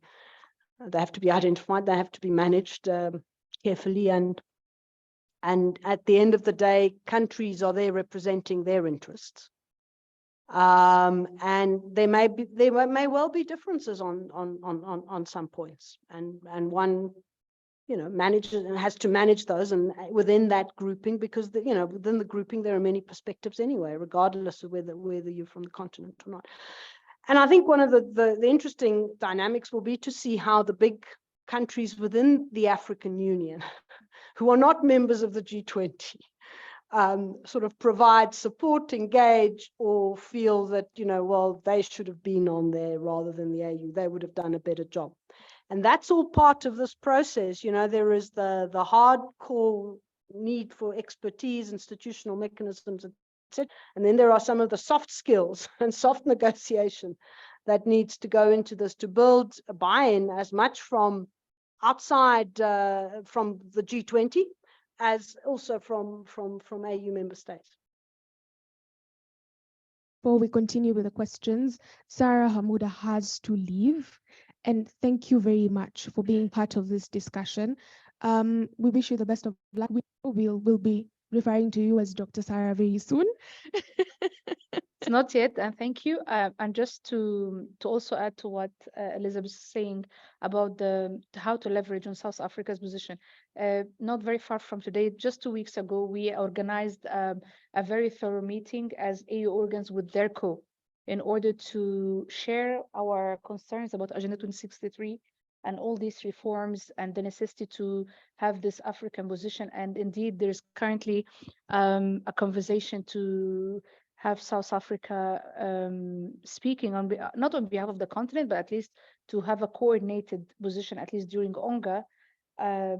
identified. They have to be managed carefully. And at the end of the day, countries are there representing their interests. And there may well be differences on some points, and one manages and has to manage those, and within that grouping, because within the grouping there are many perspectives anyway, regardless of whether you're from the continent or not. And I think one of the interesting dynamics will be to see how the big countries within the African Union who are not members of the G20 sort of provide support, engage, or feel that, well, they should have been on there rather than the AU. They would have done a better job. And that's all part of this process. There is the hardcore need for expertise, institutional mechanisms, etc. And then there are some of the soft skills and soft negotiation that needs to go into this to build a buy-in as much from outside, from the G20, as also from AU member states. Before we continue with the questions, Sara Hamouda has to leave. And thank you very much for being part of this discussion. We wish you the best of luck. We'll be referring to you as Dr. Sara very soon. It's not yet, and thank you. And just to also add to what Elizabeth is saying about how to leverage on South Africa's position. Not very far from today, just 2 weeks ago, we organized a very thorough meeting as AU organs with DERCO in order to share our concerns about Agenda 2063 and all these reforms and the necessity to have this African position. And indeed, there's currently a conversation to have South Africa speaking not on behalf of the continent, but at least to have a coordinated position, at least during ONGA,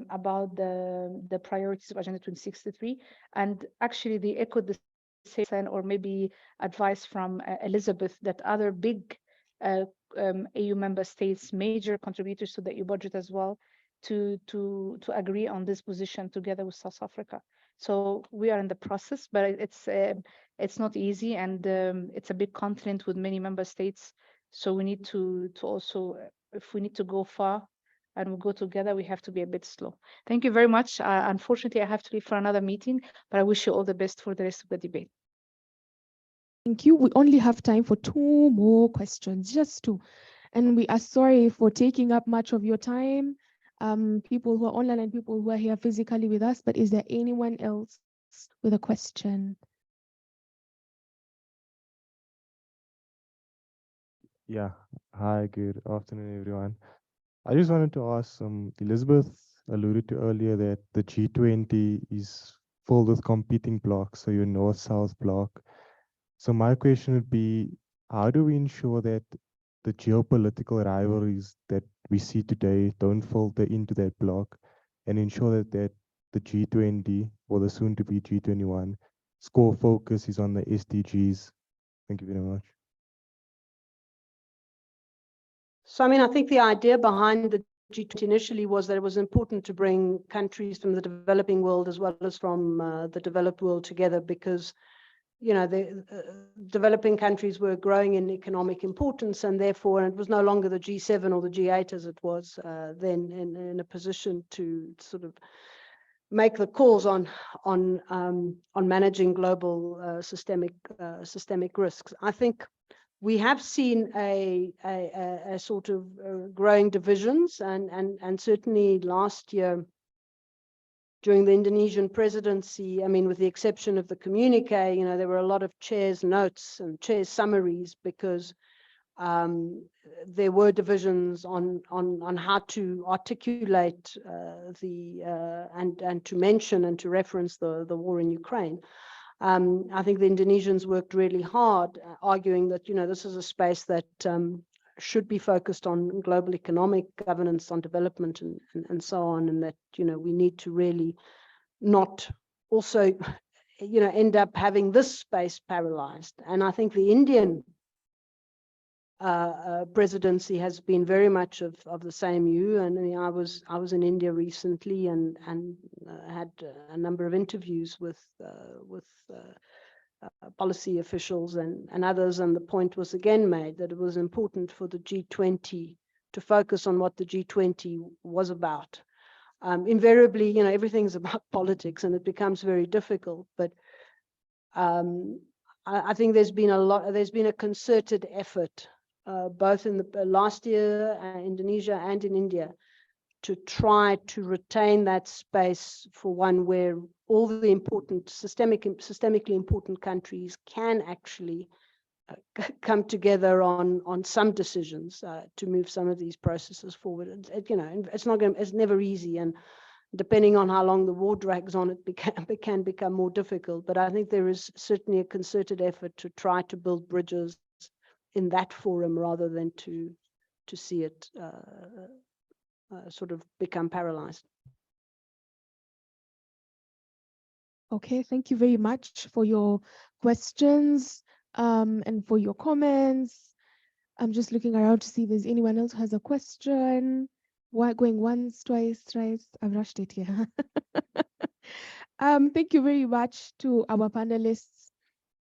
about the priorities of Agenda 2063. And actually, they echoed the same, or maybe advice from Elizabeth, that other big AU member states, major contributors to the EU budget as well, to agree on this position together with South Africa. So we are in the process, but it's not easy, and it's a big continent with many member states. So we need to also, if we need to go far and we go together, we have to be a bit slow. Thank you very much. Unfortunately, I have to leave for another meeting, but I wish you all the best for the rest of the debate. Thank you. We only have time for 2 more questions, just 2. And we are sorry for taking up much of your time, people who are online and people who are here physically with us, but is there anyone else with a question? Yeah. Hi, good afternoon, everyone. I just wanted to ask, Elizabeth alluded to earlier that the G20 is filled with competing blocks, so your North-South bloc. So my question would be, how do we ensure that the geopolitical rivalries that we see today don't filter into that bloc, and ensure that the G20 or the soon-to-be G21 core focus is on the SDGs? Thank you very much. So, I mean, I think the idea behind the G20 initially was that it was important to bring countries from the developing world as well as from the developed world together, because, you know, the developing countries were growing in economic importance, and therefore it was no longer the G7 or the G8 as it was then in a position to sort of make the calls on managing global systemic risks. I think we have seen a sort of growing divisions, and certainly last year during the Indonesian presidency, I mean, with the exception of the communique, you know, there were a lot of chairs' notes and chairs' summaries, because there were divisions on how to articulate and to mention and to reference the war in Ukraine. I think the Indonesians worked really hard, arguing that, you know, this is a space that should be focused on global economic governance, on development, and so on, and that, you know, we need to really not also, you know, end up having this space paralyzed. And I think the Indian presidency has been very much of the same view. And I mean, I was in India recently and had a number of interviews with policy officials and others, and the point was again made that it was important for the G20 to focus on what the G20 was about. Invariably, you know, everything's about politics, and it becomes very difficult. But I think there's been a concerted effort, both in the last year, Indonesia and in India, to try to retain that space for one where all the important systemically important countries can actually come together on some decisions to move some of these processes forward. You know, it's never easy, and depending on how long the war drags on, it can become more difficult. But I think there is certainly a concerted effort to try to build bridges in that forum rather than to see it sort of become paralyzed. Okay, thank you very much for your questions and for your comments. I'm just looking around to see if there's anyone else who has a question. Why going once, twice, thrice? I've rushed it here. Thank you very much to our panelists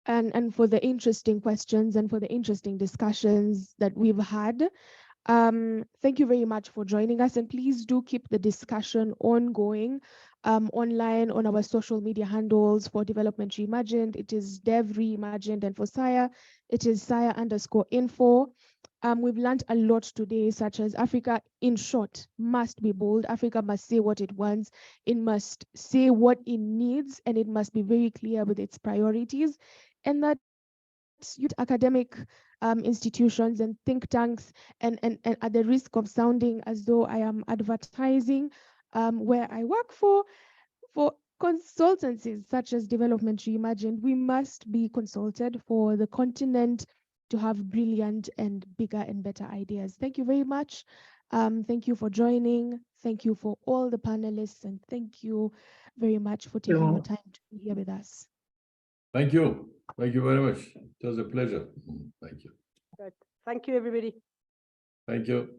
and for the interesting questions and for the interesting discussions that we've had. Thank you very much for joining us, and please do keep the discussion ongoing online on our social media handles. For Development Reimagined, it is Dev Reimagined, and for SIRE, it is SIRE_info. We've learned a lot today, such as Africa, in short, must be bold. Africa must say what it wants, it must say what it needs, and it must be very clear with its priorities, and that youth academic institutions and think tanks, and at the risk of sounding as though I am advertising where I work for consultancies such as Development Reimagined, we must be consulted for the continent to have brilliant and bigger and better ideas. Thank you very much. Thank you for joining. Thank you for all the panelists, and thank you very much for taking your time to be here with us. Thank you. Thank you very much. It was a pleasure. Thank you. Thank you, everybody. Thank you.